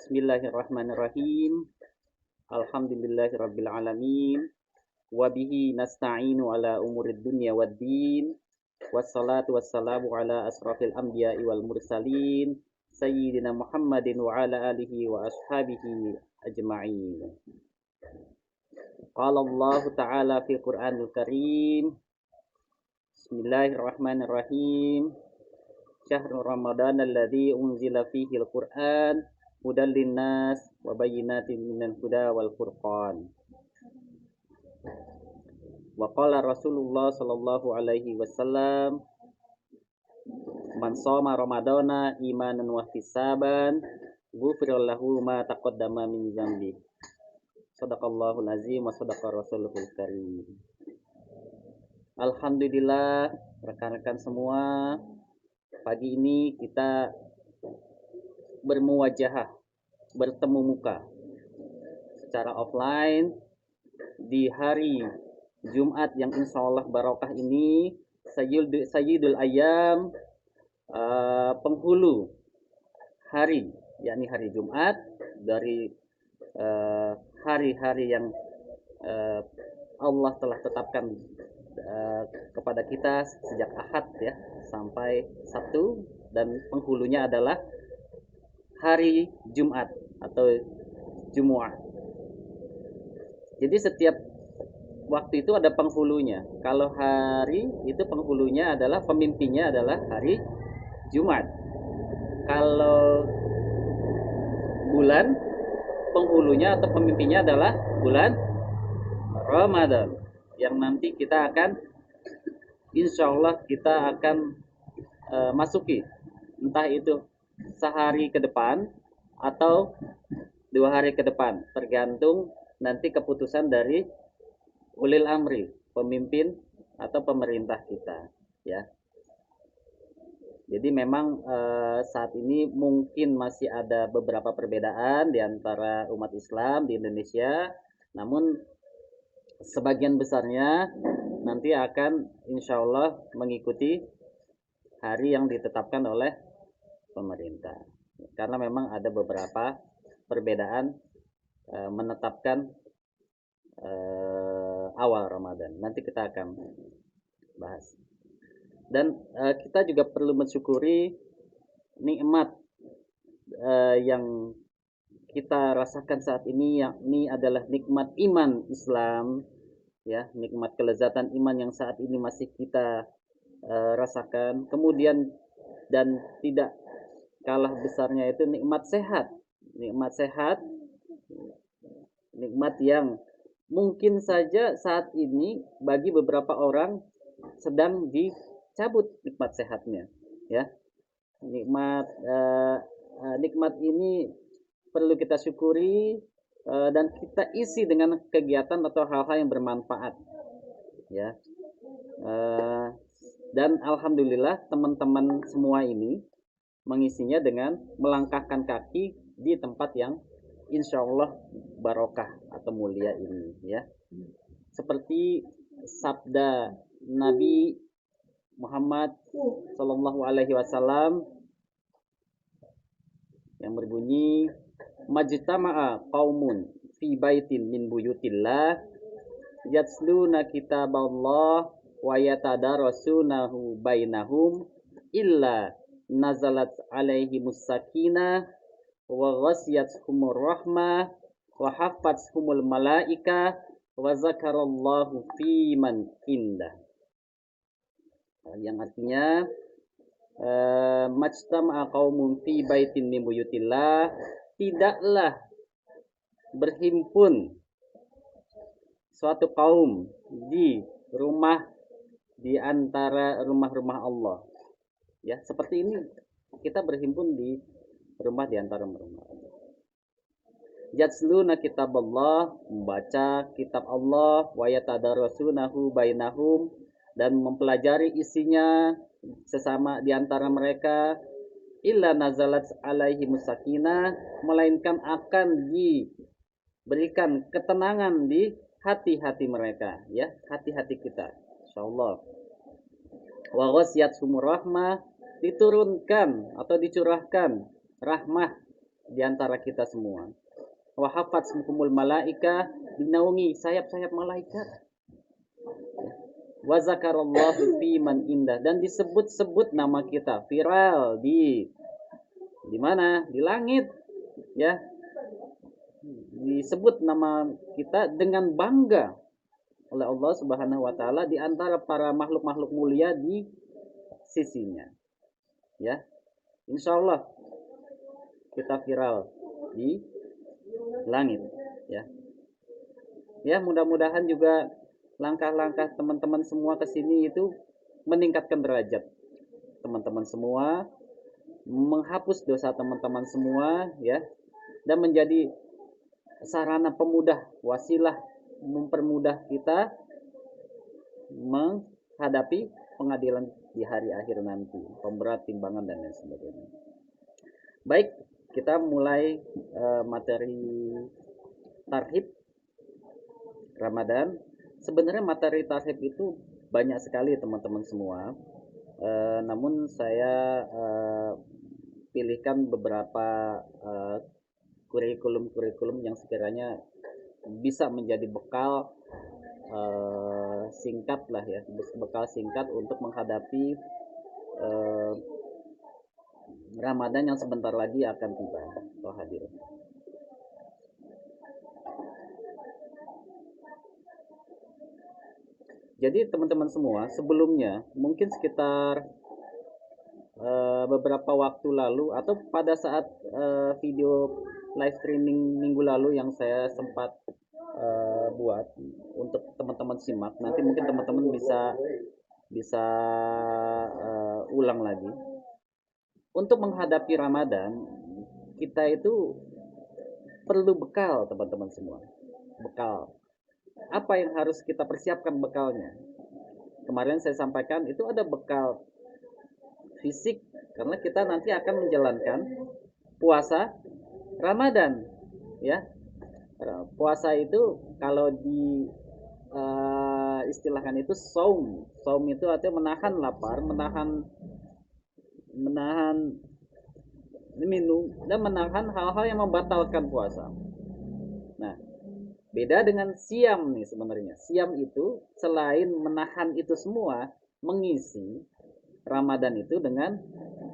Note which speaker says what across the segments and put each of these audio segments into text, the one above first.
Speaker 1: Bismillahirrahmanirrahim. Alhamdulillahirabbil alamin. Wa bihi nasta'inu ala umurid dunya waddin. Wassalatu wassalamu ala asrafil anbiya'i wal mursalin. Sayyidina Muhammadin wa ala alihi wa ashabihi ajma'in. Qala Allah Ta'ala fi Qur'anil Karim. Bismillahirrahmanirrahim. Syahrul Ramadan alladzi unzila fihi al-Qur'an hudal linnas wa bayyinatin minal huda wal furqan. Wa qala Rasulullah sallallahu alaihi wasallam man shoma ramadana imanan wa ihtisaban ghufira lahu ma taqaddama min dzambi. Shadaqallahul azim wa shadaqa rasuluhul karim. Alhamdulillah rekan-rekan semua, pagi ini kita bermuwajahah, bertemu muka secara offline di hari Jumat yang insya Allah barokah ini, Sayyidul Ayyam, penghulu hari, yakni hari Jumat dari hari-hari yang Allah telah tetapkan kepada kita sejak Ahad ya sampai Sabtu, dan penghulunya adalah hari Jumat atau Jumu'ah. Jadi setiap waktu itu ada penghulunya. Kalau hari itu penghulunya adalah, pemimpinnya adalah hari Jumat. Kalau bulan, penghulunya atau pemimpinnya adalah bulan Ramadan, yang nanti kita akan, insya Allah kita akan masuki, entah itu sehari ke depan atau 2 hari ke depan, tergantung nanti keputusan dari ulil amri, pemimpin atau pemerintah kita ya. Jadi memang saat ini mungkin masih ada beberapa perbedaan di antara umat Islam di Indonesia, namun sebagian besarnya nanti akan insya Allah mengikuti hari yang ditetapkan oleh pemerintah, karena memang ada beberapa perbedaan menetapkan awal Ramadan. Nanti kita akan bahas. Dan kita juga perlu mensyukuri nikmat yang kita rasakan saat ini, yakni adalah nikmat iman Islam ya, nikmat kelezatan iman yang saat ini masih kita rasakan. Kemudian dan tidak kalah besarnya itu nikmat sehat, nikmat yang mungkin saja saat ini bagi beberapa orang sedang dicabut nikmat sehatnya ya. Nikmat ini perlu kita syukuri dan kita isi dengan kegiatan atau hal-hal yang bermanfaat ya. Dan alhamdulillah teman-teman semua ini mengisinya dengan melangkahkan kaki di tempat yang insya Allah barokah atau mulia ini ya. Seperti sabda Nabi Muhammad Sallallahu Alaihi Wasallam yang berbunyi, majtama'a qaumun fi baitin min buyutillah yatsluna kitaballah wa yatadarasunahu bainahum illa nazalat alaihimus sakinah wa ghasyiyatuhumur rahmah wa hafatzhumul malaika wa zakarallahu fi man indah. Yang artinya majtama'a qaumun fi baitin min buyutillah, tidaklah berhimpun suatu kaum di rumah di antara rumah-rumah Allah ya. Seperti ini kita berhimpun di rumah di antara rumah Allah. Yatsluna kitaballah, membaca kitab Allah, wa yatadarasunahu bainahum, dan mempelajari isinya sesama di antara mereka, illa nazalat alaihi musakinah, melainkan akan diberikan ketenangan di hati-hati mereka ya, hati-hati kita insyaallah. Wa ghasyiyatuhumur rahmah, diturunkan atau dicurahkan rahmah di antara kita semua. Wa hafatskumul malaika, dinaungi sayap-sayap malaikat. Wa zakarallahu fi man indah, dan disebut-sebut nama kita viral di mana? Di langit, ya. Disebut nama kita dengan bangga oleh Allah Subhanahu wa taala di antara para makhluk-makhluk mulia di sisinya. Ya. Insyaallah kita viral di langit, ya. Ya, mudah-mudahan juga langkah-langkah teman-teman semua ke sini itu meningkatkan derajat teman-teman semua, menghapus dosa teman-teman semua, ya, dan menjadi sarana pemudah, wasilah mempermudah kita menghadapi pengadilan di hari akhir nanti, pemberat timbangan dan lain sebagainya. Baik, kita mulai materi tarhib Ramadan. Sebenarnya materi tarhib itu banyak sekali teman-teman semua, namun saya pilihkan beberapa kurikulum yang sekiranya bisa menjadi bekal singkat lah ya, bekal singkat untuk menghadapi Ramadan yang sebentar lagi akan tiba atau hadir. Jadi teman-teman semua, sebelumnya mungkin sekitar beberapa waktu lalu atau pada saat video live streaming minggu lalu yang saya sempat buat untuk teman-teman simak, nanti mungkin teman-teman bisa ulang lagi. Untuk menghadapi Ramadan, kita itu perlu bekal, teman-teman semua. Bekal. Apa yang harus kita persiapkan bekalnya? Kemarin saya sampaikan itu ada bekal fisik, karena kita nanti akan menjalankan puasa Ramadan, ya. Puasa itu kalau di istilahkan itu saum. Saum itu artinya menahan lapar, menahan minum, dan menahan hal-hal yang membatalkan puasa. Nah, beda dengan siam nih sebenarnya. Siam itu selain menahan itu semua, mengisi Ramadan itu dengan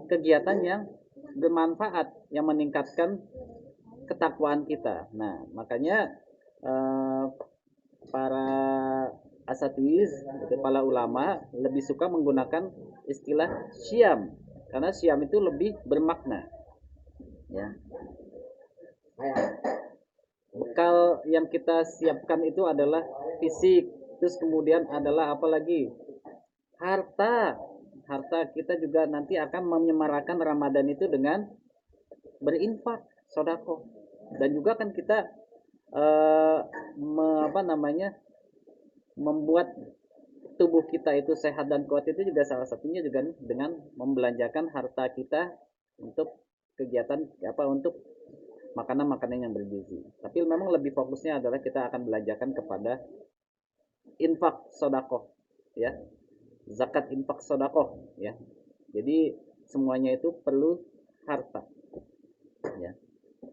Speaker 1: kegiatan yang bermanfaat, yang meningkatkan ketakwaan kita. Nah, makanya para asatiz, para ulama lebih suka menggunakan istilah siam, karena siam itu lebih bermakna, ya. Bekal yang kita siapkan itu adalah fisik, terus kemudian adalah apa lagi? Harta kita juga nanti akan menyemarakan Ramadan itu dengan berinfak, sedekah, dan juga kan kita membuat tubuh kita itu sehat dan kuat itu juga salah satunya juga dengan membelanjakan harta kita untuk kegiatan untuk makanan-makanan yang bergizi. Tapi memang lebih fokusnya adalah kita akan belanjakan kepada infak sedekah, ya. Zakat, infak, sedekah, ya. Jadi semuanya itu perlu harta, ya.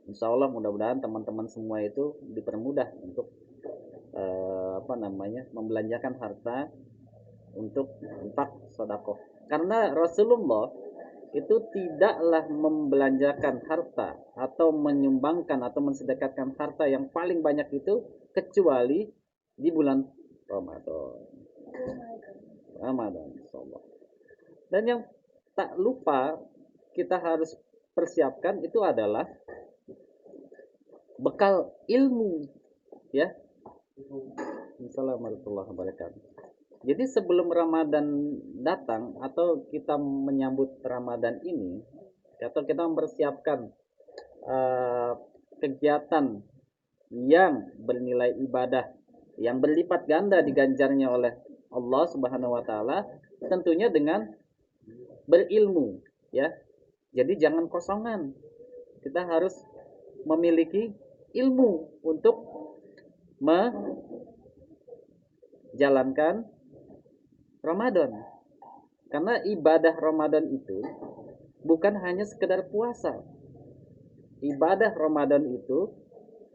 Speaker 1: Insya Allah mudah-mudahan teman-teman semua itu dipermudah untuk membelanjakan harta untuk infak sedekah. Karena Rasulullah itu tidaklah membelanjakan harta atau menyumbangkan atau mensedekatkan harta yang paling banyak itu kecuali di bulan Ramadan, insyaallah. Dan yang tak lupa kita harus persiapkan itu adalah bekal ilmu, ya. Assalamualaikum warahmatullahi wabarakatuh. Jadi sebelum Ramadan datang atau kita menyambut Ramadan ini, atau kita mempersiapkan kegiatan yang bernilai ibadah yang berlipat ganda diganjarnya oleh Allah Subhanahu wa taala, tentunya dengan berilmu, ya. Jadi jangan kosongan. Kita harus memiliki ilmu untuk menjalankan Ramadan. Karena ibadah Ramadan itu bukan hanya sekedar puasa. ibadah Ramadan itu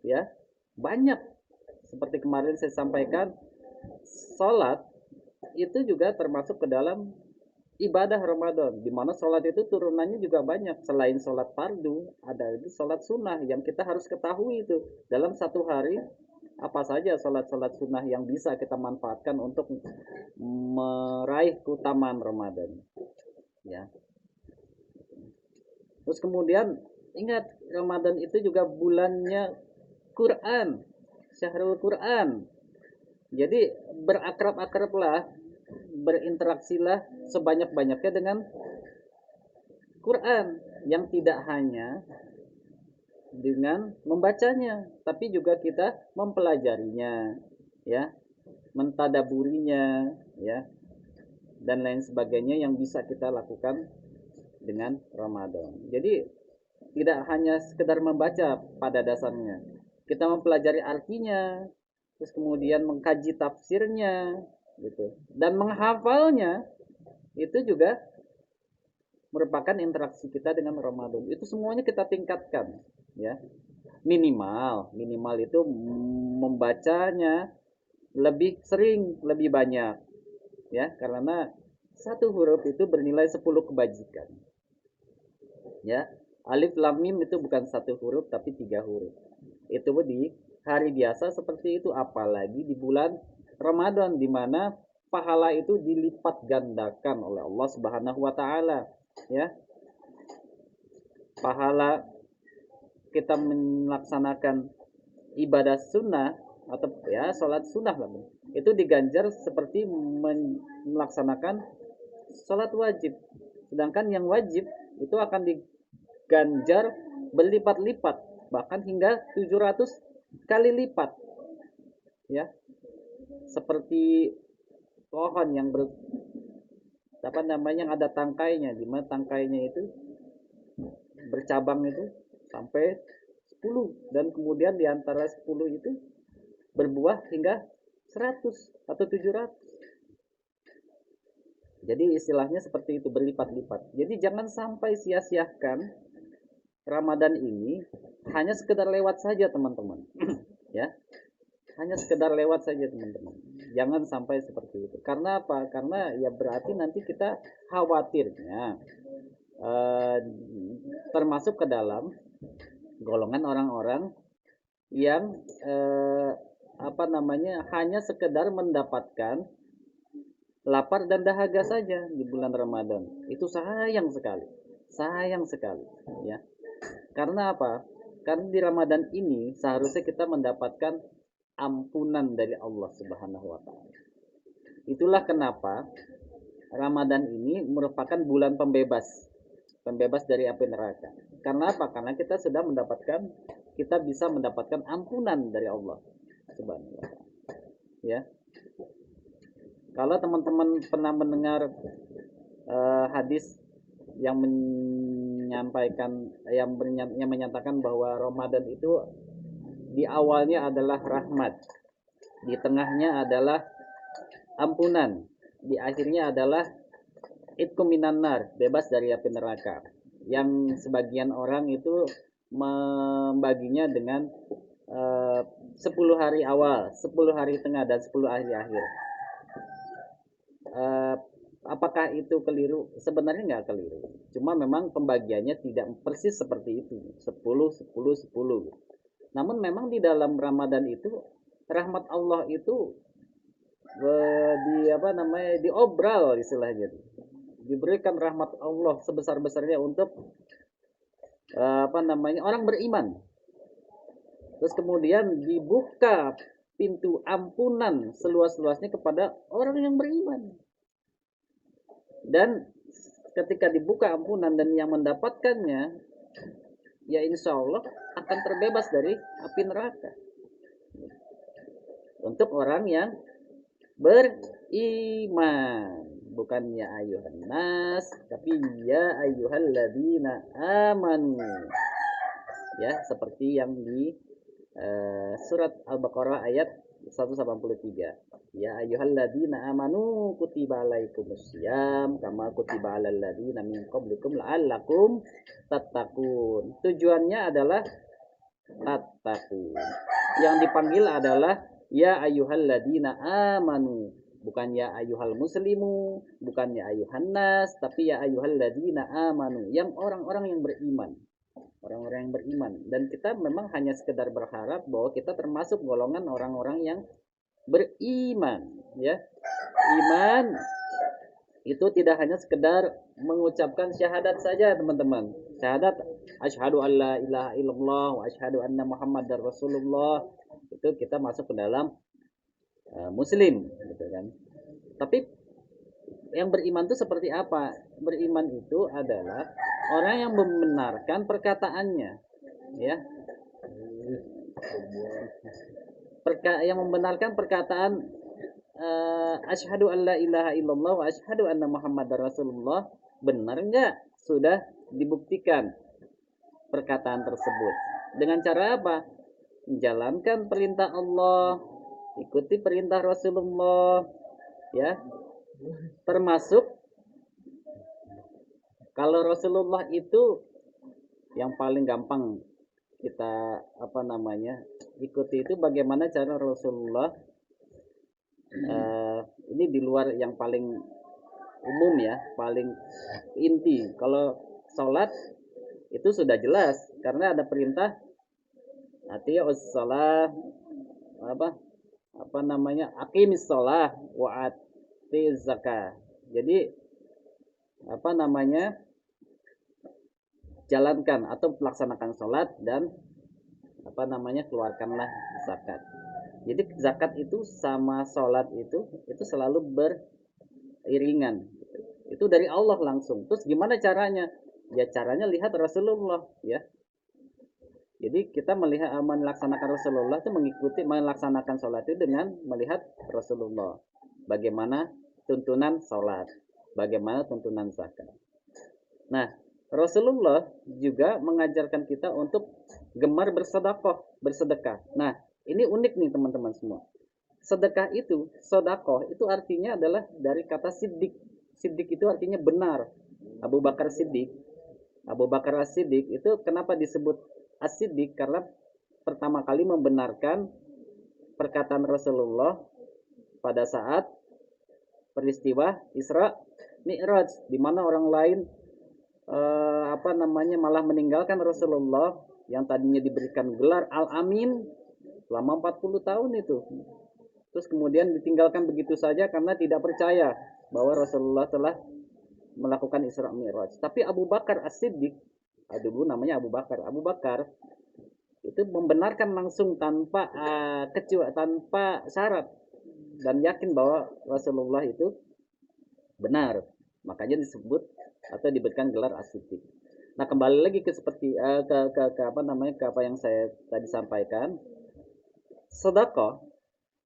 Speaker 1: ya banyak. Seperti kemarin saya sampaikan, sholat itu juga termasuk ke dalam ibadah Ramadan, di mana sholat itu turunannya juga banyak. Selain sholat fardu, ada itu sholat sunnah yang kita harus ketahui itu dalam satu hari apa saja sholat-sholat sunnah yang bisa kita manfaatkan untuk meraih keutamaan Ramadan. Ya. Terus kemudian ingat, Ramadan itu juga bulannya Quran, Syahrul Quran. Jadi berakrab-akrablah, berinteraksilah sebanyak-banyaknya dengan Quran, yang tidak hanya dengan membacanya, tapi juga kita mempelajarinya, ya, mentadaburinya, ya, dan lain sebagainya yang bisa kita lakukan dengan Ramadan. Jadi tidak hanya sekedar membaca pada dasarnya, kita mempelajari artinya, terus kemudian mengkaji tafsirnya, gitu, dan menghafalnya. Itu juga merupakan interaksi kita dengan Ramadan. Itu semuanya kita tingkatkan, ya. Minimal itu membacanya lebih sering, lebih banyak, ya, karena satu huruf itu bernilai 10 kebajikan, ya. Alif lam mim itu bukan satu huruf tapi 3 huruf. Itu di hari biasa seperti itu, apalagi di bulan Ramadan, di mana pahala itu dilipat gandakan oleh Allah Subhanahu wa taala, ya. Pahala kita melaksanakan ibadah sunnah atau ya sholat sunnah lah, itu diganjar seperti melaksanakan sholat wajib. Sedangkan yang wajib itu akan diganjar berlipat-lipat, bahkan hingga 700 kali lipat, ya. Seperti pohon yang yang ada tangkainya, di mana tangkainya itu bercabang itu sampai 10, dan kemudian di antara 10 itu berbuah hingga 100 atau 700. Jadi istilahnya seperti itu, berlipat-lipat. Jadi jangan sampai sia-siakan Ramadan ini hanya sekedar lewat saja, teman-teman. Ya. Hanya sekedar lewat saja, teman-teman. Jangan sampai seperti itu. Karena apa? Karena ya berarti nanti kita khawatirnya termasuk ke dalam golongan orang-orang yang hanya sekedar mendapatkan lapar dan dahaga saja di bulan Ramadan. Itu sayang sekali. Sayang sekali, ya. Karena apa? Karena di Ramadan ini seharusnya kita mendapatkan ampunan dari Allah Subhanahu wa taala. Itulah kenapa Ramadan ini merupakan bulan pembebas dari api neraka. Karena apa? Karena kita bisa mendapatkan ampunan dari Allah Subhanahu wa taala. Ya. Kalau teman-teman pernah mendengar hadis yang menyatakan bahwa Ramadan itu di awalnya adalah rahmat, di tengahnya adalah ampunan, di akhirnya adalah itqu minan nar, bebas dari api neraka. Yang sebagian orang itu membaginya dengan 10 hari awal, 10 hari tengah, dan 10 hari akhir. Apakah itu keliru? Sebenarnya nggak keliru. Cuma memang pembagiannya tidak persis seperti itu. 10, 10, 10. Namun memang di dalam Ramadan itu rahmat Allah itu diobral istilahnya. Diberikan rahmat Allah sebesar-besarnya untuk orang beriman. Terus kemudian dibuka pintu ampunan seluas-luasnya kepada orang yang beriman. Dan ketika dibuka ampunan dan yang mendapatkannya, ya insya Allah akan terbebas dari api neraka. Untuk orang yang beriman, bukan ya ayuhan nas, tapi ya ayyuhalladzina amanu. Ya, seperti yang di surat Al-Baqarah ayat 183. Ya ayyuhalladzina amanu kutiba alaikumusiyam kama kutiba alal ladzina min qablikum la'allakum tattaqun. Tujuannya adalah tattaqun. Yang dipanggil adalah ya ayyuhalladzina amanu, bukan ya ayyuhal muslimu, bukan ya ayyuhan nas, tapi ya ayyuhalladzina amanu, yang orang-orang yang beriman. Orang-orang yang beriman, dan kita memang hanya sekedar berharap bahwa kita termasuk golongan orang-orang yang beriman, ya. Iman itu tidak hanya sekedar mengucapkan syahadat saja, teman-teman. Syahadat asyhadu alla ilaha illallah wa asyhadu anna muhammadar rasulullah, itu kita masuk ke dalam muslim, gitu kan. Tapi yang beriman itu seperti apa? Beriman itu adalah orang yang membenarkan perkataannya, ya. Yang membenarkan perkataan asyhadu alla ilaha illallah wa asyhadu anna muhammadar rasulullah, benar enggak? Sudah dibuktikan perkataan tersebut. Dengan cara apa? Menjalankan perintah Allah, ikuti perintah Rasulullah, ya. Termasuk kalau Rasulullah itu yang paling gampang kita ikuti itu bagaimana cara Rasulullah. Ini di luar yang paling umum, ya, paling inti. Kalau sholat itu sudah jelas karena ada perintah atiius shalah, aqimis shalah wa atiiz zakah. Jadi jalankan atau melaksanakan sholat dan keluarkanlah zakat. Jadi zakat itu sama sholat itu selalu beriringan. Itu dari Allah langsung. Terus gimana caranya? Ya caranya lihat Rasulullah, ya. Jadi kita melaksanakan Rasulullah itu melaksanakan sholat itu dengan melihat Rasulullah. Bagaimana tuntunan sholat, bagaimana tuntunan zakat. Nah, Rasulullah juga mengajarkan kita untuk gemar bersedekah. Nah, ini unik nih teman-teman semua. Sedekah itu, sedekah itu artinya adalah dari kata siddiq. Siddiq itu artinya benar. Abu Bakar As-Siddiq itu kenapa disebut As-Siddiq? Karena pertama kali membenarkan perkataan Rasulullah pada saat peristiwa Isra Mi'raj, di mana orang lain malah meninggalkan Rasulullah yang tadinya diberikan gelar Al-Amin selama 40 tahun itu. Terus kemudian ditinggalkan begitu saja karena tidak percaya bahwa Rasulullah telah melakukan Isra Mi'raj. Tapi Abu Bakar As-Siddiq, dulu namanya Abu Bakar. Abu Bakar itu membenarkan langsung tanpa syarat dan yakin bahwa Rasulullah itu benar. Makanya disebut atau diberikan gelar As-Siddiq. Nah, kembali lagi ke seperti ke apa yang saya tadi sampaikan. Sedekah,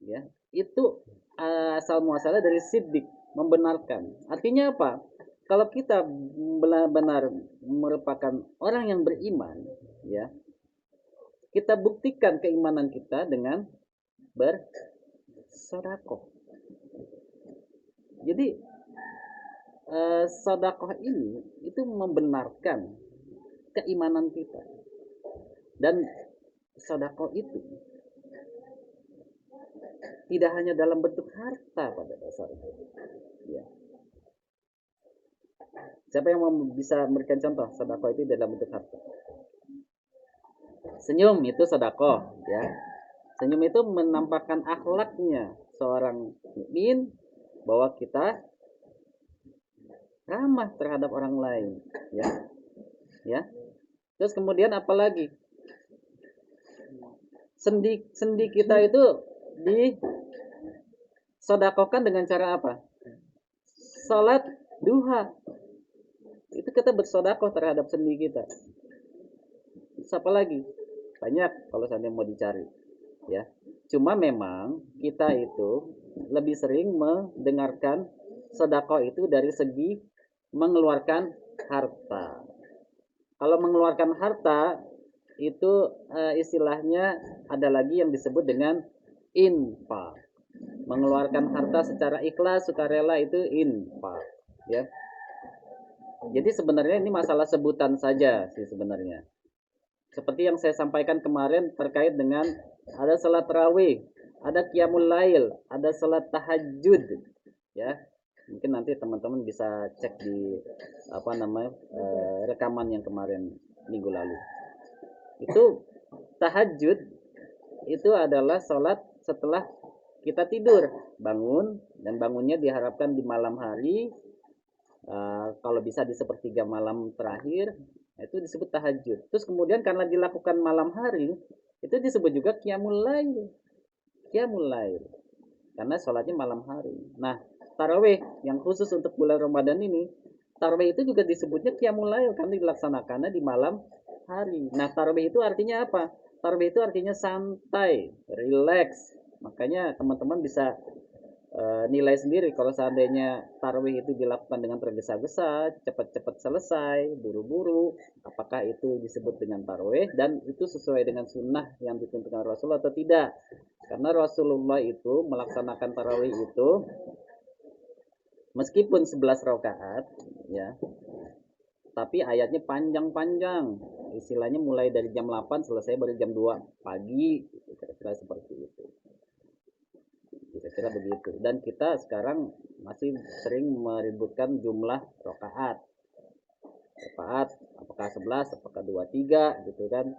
Speaker 1: ya, itu asal muasalnya dari siddiq, membenarkan. Artinya apa? Kalau kita benar-benar merupakan orang yang beriman, ya, kita buktikan keimanan kita dengan bersedekah. Jadi sedekah ini itu membenarkan keimanan kita. Dan sedekah itu tidak hanya dalam bentuk harta pada dasarnya, ya. Siapa yang bisa memberikan contoh sedekah itu dalam bentuk harta? Senyum itu sedekah, ya. Senyum itu menampakkan akhlaknya seorang mukmin bahwa kita ramah terhadap orang lain, ya. Ya. Terus kemudian apalagi? Sendi kita itu disedekahkan dengan cara apa? Salat duha. Itu kita bersedekah terhadap sendi kita. Siapa lagi? Banyak kalau seandainya mau dicari, ya. Cuma memang kita itu lebih sering mendengarkan sedekah itu dari segi mengeluarkan harta. Kalau mengeluarkan harta itu istilahnya ada lagi yang disebut dengan infak. Mengeluarkan harta secara ikhlas, sukarela itu infak, ya. Jadi sebenarnya ini masalah sebutan saja sih sebenarnya. Seperti yang saya sampaikan kemarin terkait dengan ada salat tarawih, ada qiyamul lail, ada salat tahajud, ya. Mungkin nanti teman-teman bisa cek di rekaman yang kemarin minggu lalu. Itu tahajud itu adalah salat setelah kita tidur, bangun, dan bangunnya diharapkan di malam hari. Kalau bisa di sepertiga malam terakhir, itu disebut tahajud. Terus kemudian karena dilakukan malam hari, itu disebut juga qiyamul lail. Qiyamul lail. Karena sholatnya malam hari. Nah, tarawih yang khusus untuk bulan Ramadan ini, tarawih itu juga disebutnya qiyamul lail karena dilaksanakannya di malam hari. Nah, tarawih itu artinya apa? Tarawih itu artinya santai, relax. Makanya teman-teman bisa nilai sendiri kalau seandainya tarawih itu dilakukan dengan tergesa-gesa, cepat-cepat selesai, buru-buru, apakah itu disebut dengan tarawih dan itu sesuai dengan sunnah yang dituntunkan Rasulullah atau tidak? Karena Rasulullah itu melaksanakan tarawih itu meskipun 11 rakaat, ya, tapi ayatnya panjang-panjang. Istilahnya mulai dari jam 8 selesai baru jam 2 pagi, kira-kira seperti itu. Kira-kira begitu. Dan kita sekarang masih sering meributkan jumlah rakaat. Rakaat apakah 11, apakah 23 gitu kan.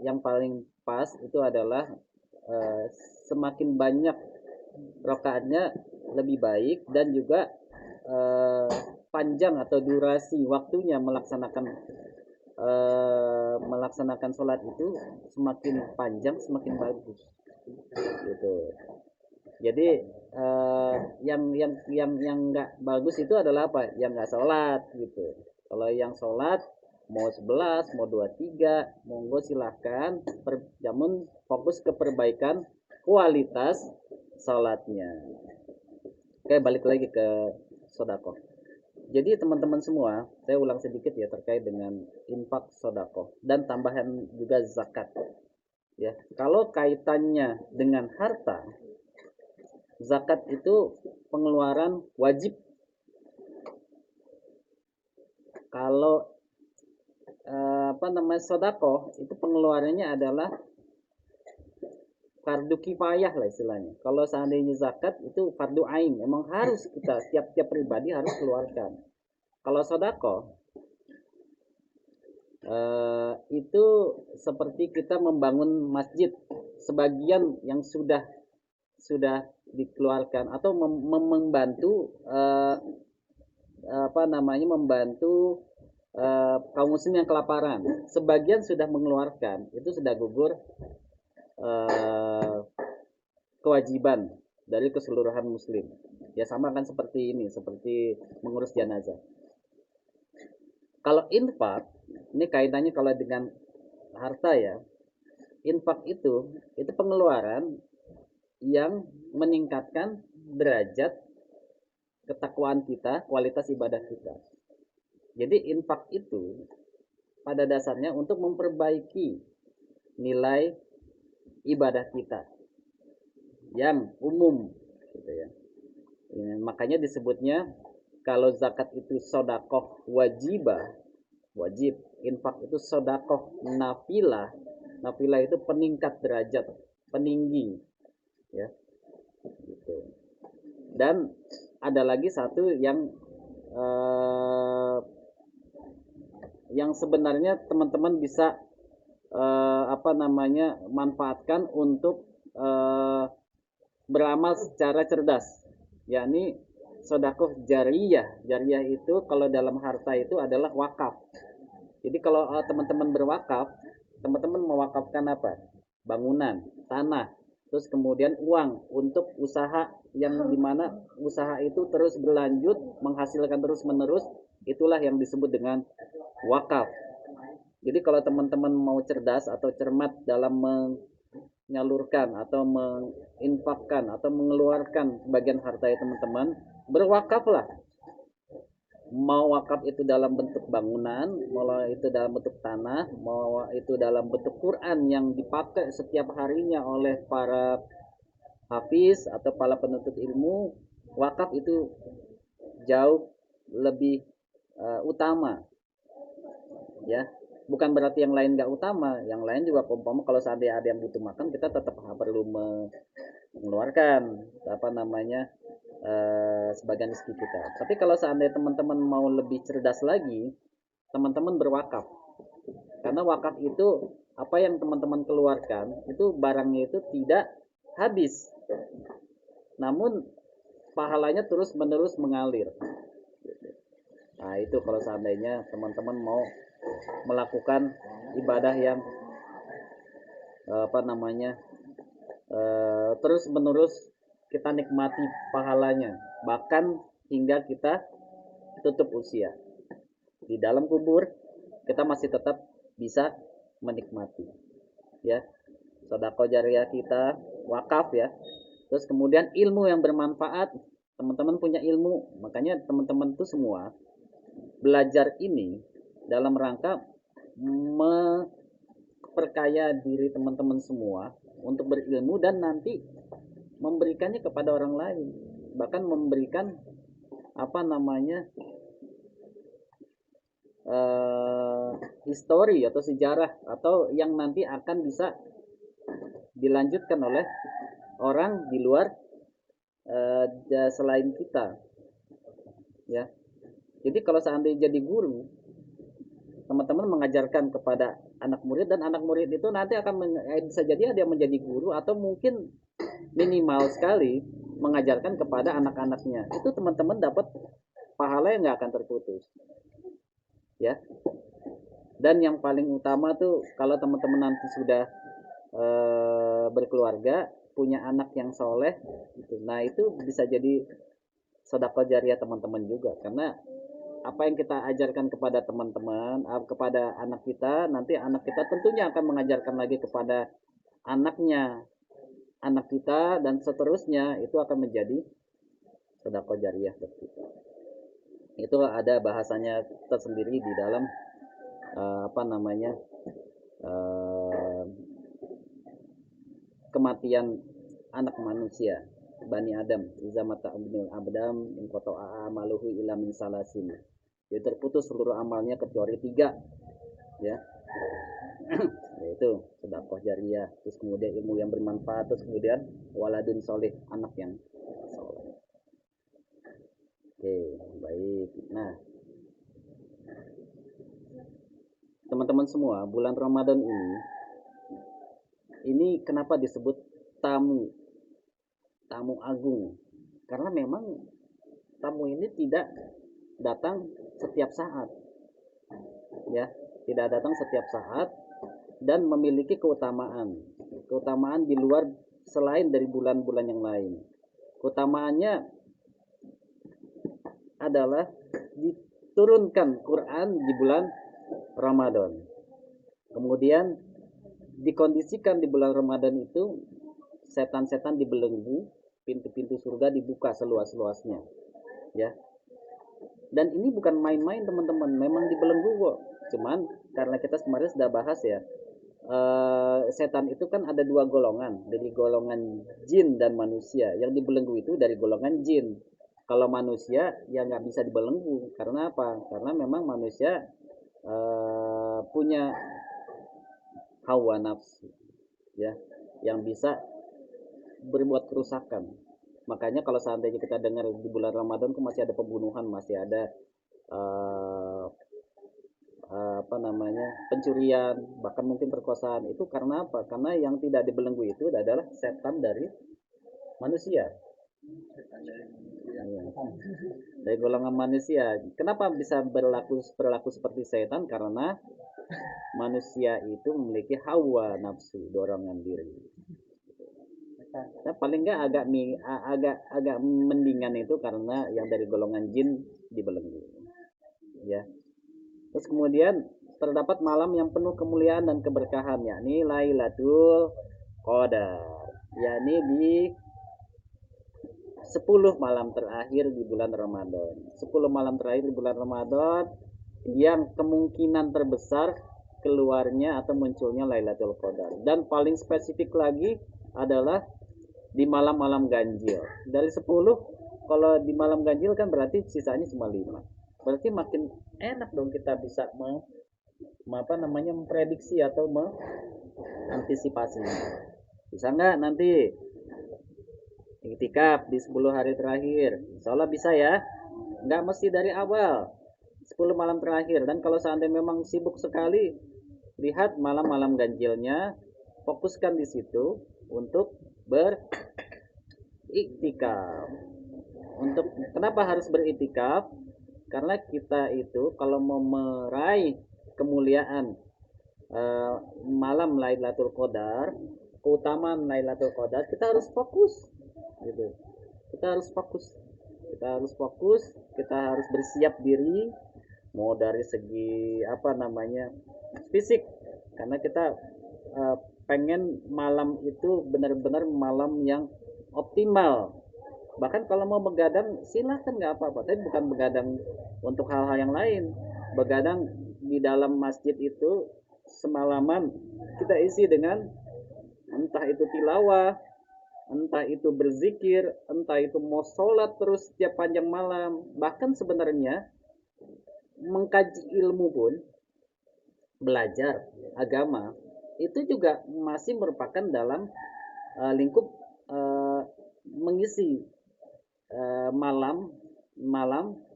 Speaker 1: Yang paling pas itu adalah semakin banyak rakaatnya lebih baik dan juga panjang atau durasi waktunya melaksanakan sholat itu semakin panjang semakin bagus gitu. Jadi yang nggak bagus itu adalah apa? Yang nggak sholat gitu. Kalau yang sholat mau 11, mau 23, monggo silahkan. Namun fokus ke perbaikan kualitas sholatnya. Oke, balik lagi ke sodakoh. Jadi teman-teman semua, saya ulang sedikit ya terkait dengan infak sodakoh dan tambahan juga zakat. Ya, kalau kaitannya dengan harta, zakat itu pengeluaran wajib. Kalau sodakoh itu pengeluarannya adalah fardu kifayah lah istilahnya. Kalau seandainya zakat itu fardu ain, memang harus kita tiap-tiap pribadi harus keluarkan. Kalau sodakoh itu seperti kita membangun masjid, sebagian yang sudah dikeluarkan atau membantu membantu kaum muslim yang kelaparan. Sebagian sudah mengeluarkan, itu sudah gugur kewajiban dari keseluruhan muslim. Ya sama kan seperti ini, seperti mengurus jenazah. Kalau infak, ini kaitannya kalau dengan harta ya. Infak itu pengeluaran yang meningkatkan derajat ketakwaan kita, kualitas ibadah kita. Jadi infak itu pada dasarnya untuk memperbaiki nilai ibadah kita yang umum gitu ya. Makanya disebutnya kalau zakat itu sodakoh wajib, infak itu sodakoh nafilah itu peningkat derajat, peninggi ya gitu. Dan ada lagi satu yang sebenarnya teman-teman bisa manfaatkan untuk beramal secara cerdas, yakni sodakoh jariyah. Jariyah itu kalau dalam harta itu adalah wakaf. Jadi kalau teman-teman berwakaf, teman-teman mewakafkan apa? Bangunan, tanah, terus kemudian uang untuk usaha yang dimana usaha itu terus berlanjut, menghasilkan terus menerus, itulah yang disebut dengan wakaf. Jadi kalau teman-teman mau cerdas atau cermat dalam menyalurkan atau menginfakkan atau mengeluarkan bagian harta teman-teman, berwakaflah. mau wakaf itu dalam bentuk bangunan, mau itu dalam bentuk tanah, mau itu dalam bentuk Quran yang dipakai setiap harinya oleh para hafiz atau para penuntut ilmu, wakaf itu jauh lebih utama, ya. Bukan berarti yang lain nggak utama, yang lain juga umpama kalau seandainya ada yang butuh makan, kita tetap perlu mengeluarkan apa namanya sebagian rezeki kita. Tapi kalau seandainya teman-teman mau lebih cerdas lagi, teman-teman berwakaf. Karena wakaf itu apa yang teman-teman keluarkan itu barangnya itu tidak habis, namun pahalanya terus menerus mengalir. Nah itu kalau seandainya teman-teman mau melakukan ibadah yang apa namanya terus menerus kita nikmati pahalanya, bahkan hingga kita tutup usia di dalam kubur, kita masih tetap bisa menikmati, ya, sedekah jariah kita, wakaf, ya. Terus kemudian ilmu yang bermanfaat, teman-teman punya ilmu, makanya teman-teman tuh semua belajar ini dalam rangka memperkaya diri teman-teman semua untuk berilmu dan nanti memberikannya kepada orang lain, bahkan memberikan apa namanya histori atau sejarah atau yang nanti akan bisa dilanjutkan oleh orang di luar selain kita, ya. Jadi kalau seandainya jadi guru, teman-teman mengajarkan kepada anak murid, dan anak murid itu nanti akan bisa jadi ada yang menjadi guru atau mungkin minimal sekali mengajarkan kepada anak-anaknya. Itu teman-teman dapat pahala yang nggak akan terputus, ya. Dan yang paling utama tuh kalau teman-teman nanti sudah berkeluarga, punya anak yang soleh, gitu. Nah itu bisa jadi sedekah jariah teman-teman juga, karena apa yang kita ajarkan kepada teman-teman, kepada anak kita, nanti anak kita tentunya akan mengajarkan lagi kepada anaknya, anak kita, dan seterusnya, itu akan menjadi sedekah jariah kita. Itu ada bahasanya tersendiri di dalam apa namanya kematian anak manusia, Bani Adam, iza mata abnul abdam in qata'a amaluhu ila min salasin. Jadi terputus seluruh amalnya kecuali 3, ya. Yaitu sedekah jariah, terus kemudian ilmu yang bermanfaat, terus kemudian waladun soleh, anak yang soleh. Oke, baik. Nah, teman-teman semua, bulan Ramadan ini kenapa disebut tamu agung? Karena memang tamu ini tidak datang setiap saat, ya, tidak datang setiap saat, dan memiliki keutamaan di luar selain dari bulan-bulan yang lain. Keutamaannya adalah diturunkan Quran di bulan Ramadan, kemudian dikondisikan di bulan Ramadan itu setan-setan dibelenggu, pintu-pintu surga dibuka seluas-luasnya, ya. Dan ini bukan main-main teman-teman, memang dibelenggu kok. Cuman karena kita kemarin sudah bahas, ya, setan itu kan ada 2 golongan, dari golongan jin dan manusia. Yang dibelenggu itu dari golongan jin. Kalau manusia ya nggak bisa dibelenggu, karena apa? Karena memang manusia punya hawa nafsu, ya, yang bisa berbuat kerusakan. Makanya kalau seandainya kita dengar di bulan Ramadan kok masih ada pembunuhan, masih ada apa namanya pencurian, bahkan mungkin perkosaan, itu karena apa? Karena yang tidak dibelenggu itu adalah setan dari manusia, dari golongan manusia. Kenapa bisa berlaku seperti setan? Karena manusia itu memiliki hawa nafsu, dorongan diri. Nah, paling nggak agak mendingan itu karena yang dari golongan jin dibelenggu, ya. Terus kemudian terdapat malam yang penuh kemuliaan dan keberkahan, yakni Lailatul Qadar, yakni di 10 malam terakhir di bulan Ramadan. 10 malam terakhir di bulan Ramadan yang kemungkinan terbesar keluarnya atau munculnya Lailatul Qadar. Dan paling spesifik lagi adalah di malam-malam ganjil. Dari 10, kalau di malam ganjil kan berarti sisanya cuma 5. Berarti makin enak dong kita bisa memprediksi atau mengantisipasi. Bisa nggak nanti iktikaf di 10 hari terakhir? Insya Allah bisa ya. Nggak mesti dari awal, 10 malam terakhir. Dan kalau seandainya memang sibuk sekali, lihat malam-malam ganjilnya, fokuskan di situ untuk beriktikaf. Kenapa harus beriktikaf? Karena kita itu kalau mau meraih kemuliaan malam Lailatul Qadar, keutamaan Lailatul Qadar, kita harus fokus gitu. Kita harus fokus, kita harus bersiap diri, mau dari segi fisik, karena kita pengen malam itu benar-benar malam yang optimal. Bahkan kalau mau begadang silahkan, nggak apa-apa, tapi bukan begadang untuk hal-hal yang lain. Begadang di dalam masjid itu semalaman kita isi dengan entah itu tilawah, entah itu berzikir, entah itu mau sholat terus setiap panjang malam. Bahkan sebenarnya mengkaji ilmu pun, belajar agama itu juga masih merupakan dalam lingkup mengisi malam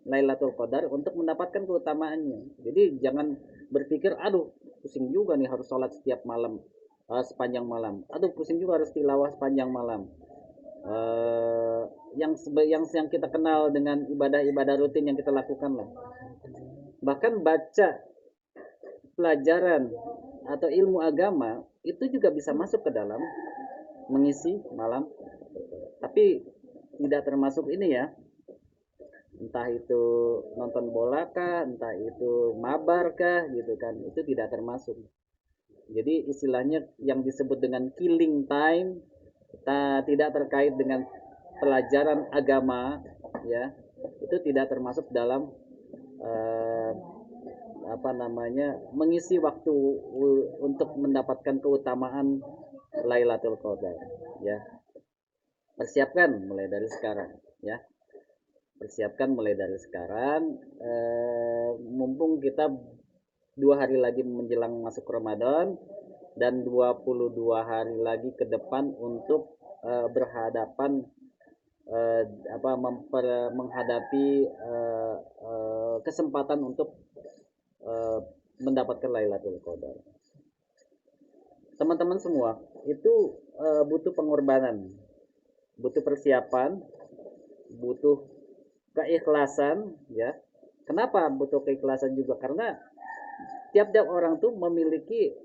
Speaker 1: Lailatul Qadar untuk mendapatkan keutamaannya. Jadi jangan berpikir, aduh pusing juga nih harus sholat setiap malam sepanjang malam. Aduh pusing juga harus tilawah sepanjang malam. Yang kita kenal dengan ibadah-ibadah rutin yang kita lakukan lah. Bahkan baca pelajaran atau ilmu agama itu juga bisa masuk ke dalam mengisi malam. Tapi tidak termasuk ini ya, entah itu nonton bola kah, entah itu mabar kah gitu kan, itu tidak termasuk. Jadi istilahnya yang disebut dengan killing time, tidak terkait dengan pelajaran agama ya, itu tidak termasuk dalam mengisi waktu untuk mendapatkan keutamaan Lailatul Qadar ya. Persiapkan mulai dari sekarang ya. Mumpung kita 2 hari lagi menjelang masuk Ramadan dan 22 hari lagi ke depan untuk berhadapan menghadapi kesempatan untuk mendapatkan Lailatul Qadar. Teman-teman semua, itu butuh pengorbanan, butuh persiapan, butuh keikhlasan ya. Kenapa butuh keikhlasan juga? Karena tiap-tiap orang tuh memiliki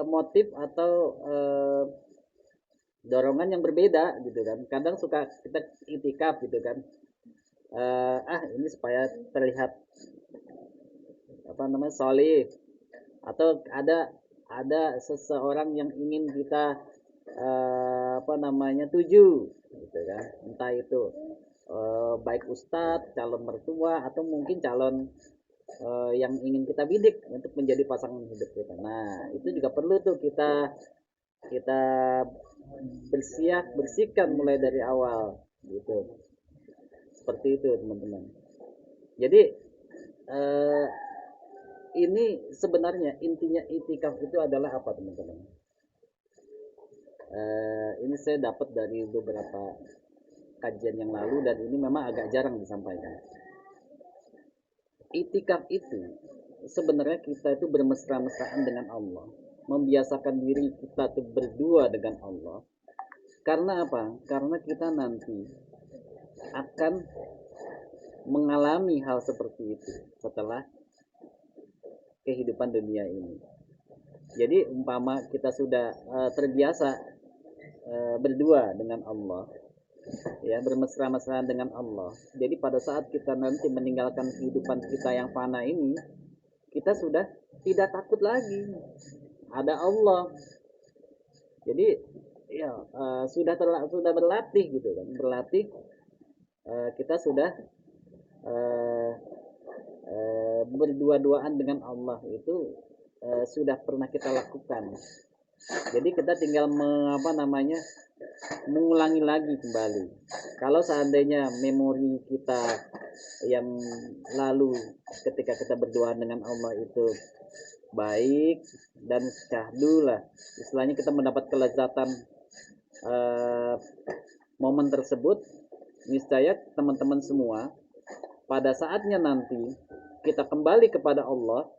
Speaker 1: motif atau dorongan yang berbeda gitu kan. Kadang suka kita itikaf gitu kan, ini supaya terlihat solih, atau ada seseorang yang ingin kita tuju gitu kan, entah itu baik ustadz, calon mertua, atau mungkin calon yang ingin kita bidik untuk menjadi pasangan hidup kita. Nah itu juga perlu tuh kita bersihkan mulai dari awal gitu, seperti itu teman-teman. Jadi ini sebenarnya intinya itikaf itu adalah apa teman-teman? Ini saya dapat dari beberapa kajian yang lalu dan ini memang agak jarang disampaikan. Itikaf itu sebenarnya kita itu bermesra-mesraan dengan Allah, membiasakan diri kita tuh berdua dengan Allah. Karena apa? Karena kita nanti akan mengalami hal seperti itu setelah kehidupan dunia ini. Jadi umpama kita sudah terbiasa berdua dengan Allah ya, bermesra-mesraan dengan Allah. Jadi pada saat kita nanti meninggalkan kehidupan kita yang fana ini, kita sudah tidak takut lagi, ada Allah. Jadi ya sudah berlatih gitu kan, berlatih kita sudah uh, berdua-duaan dengan Allah itu sudah pernah kita lakukan. Jadi kita tinggal mengulangi lagi kembali. Kalau seandainya memori kita yang lalu ketika kita berdoa dengan Allah itu baik dan syahdu lah, istilahnya kita mendapat kelezatan momen tersebut, niscaya teman-teman semua pada saatnya nanti kita kembali kepada Allah,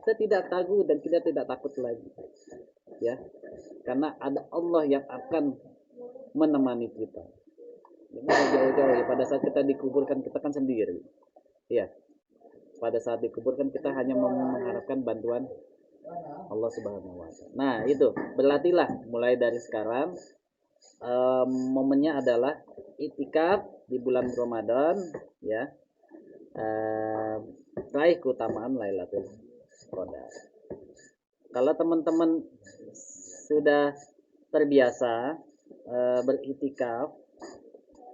Speaker 1: kita tidak ragu dan kita tidak takut lagi, ya, karena ada Allah yang akan menemani kita. Jadi jauh-jauh ya, pada saat kita dikuburkan kita kan sendiri, ya. Pada saat dikuburkan kita hanya mengharapkan bantuan Allah Subhanahu Wa Taala. Nah itu berlatihlah mulai dari sekarang. Momennya adalah itikaf di bulan Ramadan, ya. Raih keutamaan Lailatul Qadar. Kalau teman-teman sudah terbiasa beritikaf,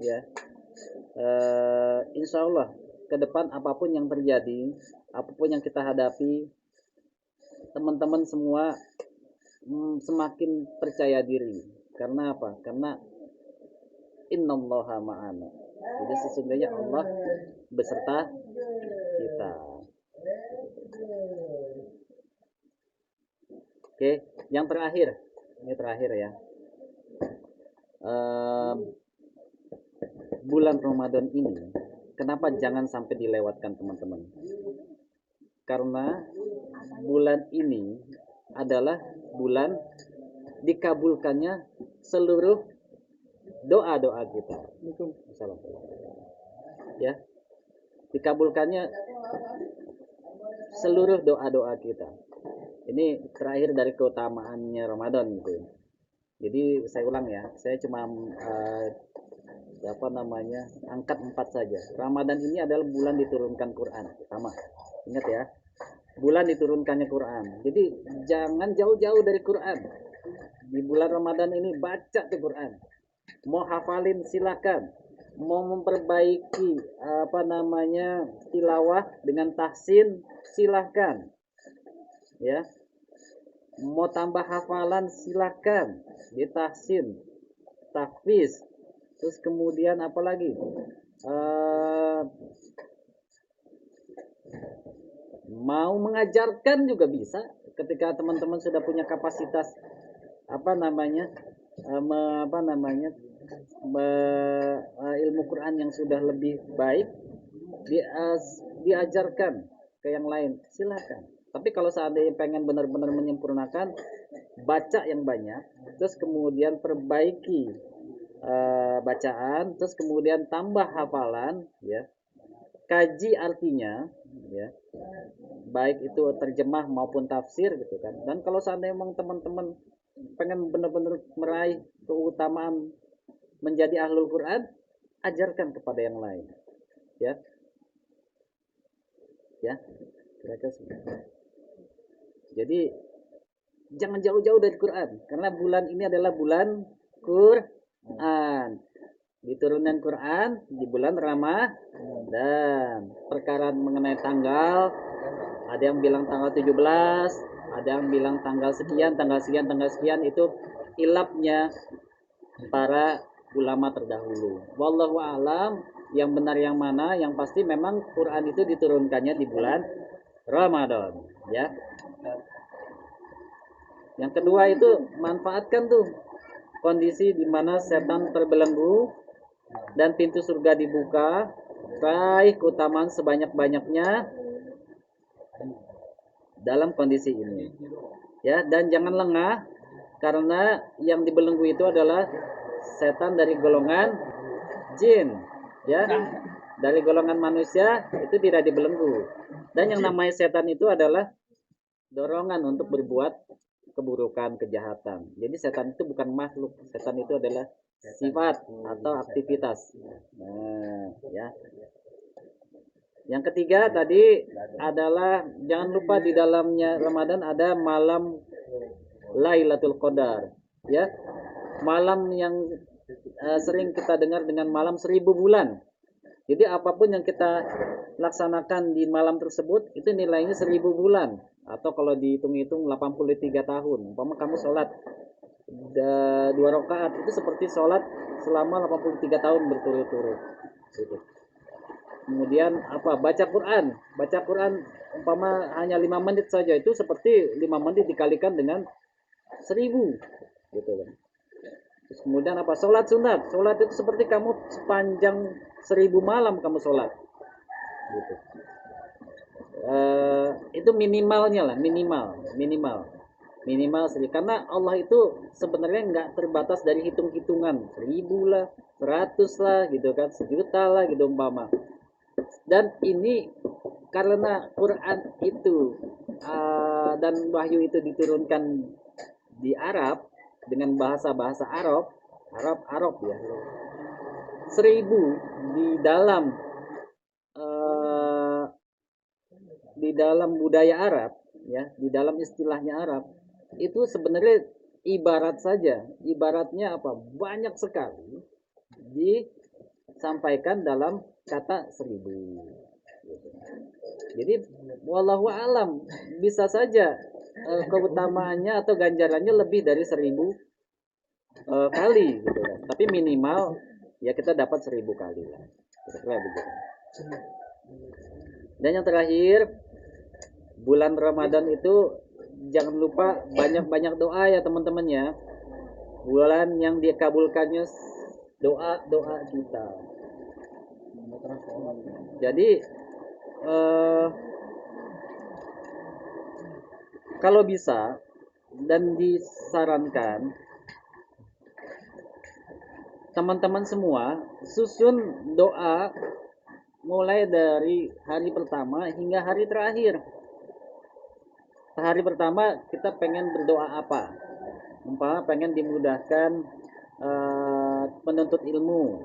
Speaker 1: ya, insya Allah ke depan apapun yang terjadi, apapun yang kita hadapi, teman-teman semua semakin percaya diri. Karena apa? Karena innallaha ma'ana. Jadi sesungguhnya Allah beserta kita. Oke, yang terakhir. Ini terakhir ya. Bulan Ramadan ini kenapa jangan sampai dilewatkan teman-teman? Karena bulan ini adalah bulan dikabulkannya seluruh doa-doa kita. Ya. Dikabulkannya seluruh doa-doa kita. Ini terakhir dari keutamaannya Ramadan gitu. Jadi saya ulang ya, saya cuma angkat 4 saja. Ramadan ini adalah bulan diturunkan Quran pertama. Ingat ya, bulan diturunkannya Quran. Jadi jangan jauh-jauh dari Quran. Di bulan Ramadan ini baca tuh Quran. Mau hafalin silakan. Mau memperbaiki tilawah dengan tahsin silakan. Ya. Mau tambah hafalan silakan. Ditahsin, tahfiz. Terus kemudian apa lagi? Mau mengajarkan juga bisa ketika teman-teman sudah punya kapasitas ilmu Quran yang sudah lebih baik, diajarkan ke yang lain silakan. Tapi kalau seandainya pengen benar-benar menyempurnakan, baca yang banyak, terus kemudian perbaiki bacaan, terus kemudian tambah hafalan, ya, kaji artinya, ya, baik itu terjemah maupun tafsir gitu kan. Dan kalau seandainya memang teman-teman pengen benar-benar meraih keutamaan menjadi ahlul Quran, ajarkan kepada yang lain, ya, ya, kira-kira. Jadi jangan jauh-jauh dari Quran, karena bulan ini adalah bulan Quran. Diturunkan Quran di bulan Ramadan. Perkara mengenai tanggal, ada yang bilang tanggal 17, ada yang bilang tanggal sekian, itu ilapnya para ulama terdahulu. Wallahu a'lam, yang benar yang mana, yang pasti memang Quran itu diturunkannya di bulan Ramadan, ya. Yang kedua itu manfaatkan tuh kondisi di mana setan terbelenggu dan pintu surga dibuka, raih keutamaan sebanyak-banyaknya dalam kondisi ini. Ya, dan jangan lengah karena yang dibelenggu itu adalah setan dari golongan jin, ya. Dari golongan manusia itu tidak dibelenggu. Dan yang namanya setan itu adalah dorongan untuk berbuat keburukan, kejahatan. Jadi setan itu bukan makhluk, setan itu adalah sifat atau aktivitas. Nah, ya. Yang ketiga tadi adalah jangan lupa di dalamnya Ramadan ada malam Lailatul Qadar, ya. Malam yang sering kita dengar dengan malam 1000 bulan. Jadi apapun yang kita laksanakan di malam tersebut itu nilainya 1000 bulan, atau kalau dihitung-hitung 83 tahun. Umpama kamu sholat 2 rakaat itu seperti sholat selama 83 tahun berturut-turut. Gitu. Kemudian apa? Baca Quran umpama hanya 5 menit saja itu seperti 5 menit dikalikan dengan 1000, gitu kan. Terus kemudian apa? Sholat sunat. Sholat itu seperti kamu sepanjang 1000 malam kamu sholat. Gitu. Itu minimalnya lah, minimal sih. Karena Allah itu sebenarnya nggak terbatas dari hitung-hitungan, 1000 lah, 100 lah, gitu kan, 1.000.000 lah, gitu umpama. Dan ini karena Quran itu dan wahyu itu diturunkan di Arab dengan bahasa Arab ya. 1000 di dalam di dalam budaya Arab ya, di dalam istilahnya Arab itu sebenarnya ibaratnya apa? Banyak sekali disampaikan dalam kata 1000. Jadi wallahu alam, bisa saja keutamaannya atau ganjarannya lebih dari 1000 kali gitu kan. Tapi minimal ya kita dapat 1000 kali lah. Kira-kira begitu. Dan yang terakhir, bulan Ramadan itu jangan lupa banyak-banyak doa ya teman-teman ya. Bulan yang dikabulkannya doa-doa kita. Jadi kalau bisa dan disarankan teman-teman semua susun doa mulai dari hari pertama hingga hari terakhir. Hari pertama kita pengen berdoa apa? Umpama pengen dimudahkan menuntut ilmu.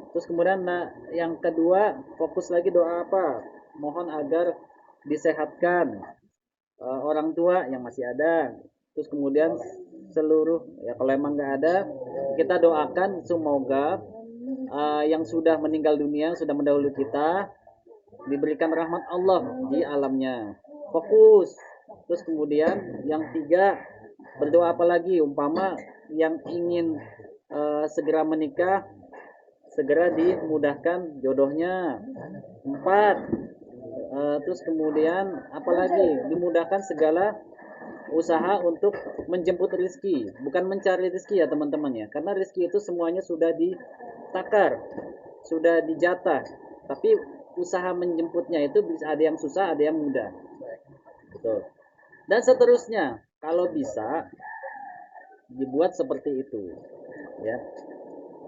Speaker 1: Terus kemudian yang kedua fokus lagi doa apa? Mohon agar disehatkan orang tua yang masih ada. Terus kemudian seluruh ya kalau emang nggak ada kita doakan semoga yang sudah meninggal dunia, sudah mendahului kita, diberikan rahmat Allah di alamnya. Fokus. Terus kemudian yang tiga, berdoa apa lagi? Umpama yang ingin segera menikah, segera dimudahkan jodohnya. 4, terus kemudian apalagi? Dimudahkan segala usaha untuk menjemput rizki, bukan mencari rizki ya teman-teman ya, karena rizki itu semuanya sudah ditakar, sudah dijatah, tapi usaha menjemputnya itu bisa ada yang susah, ada yang mudah, betul. Dan seterusnya, kalau bisa dibuat seperti itu, ya.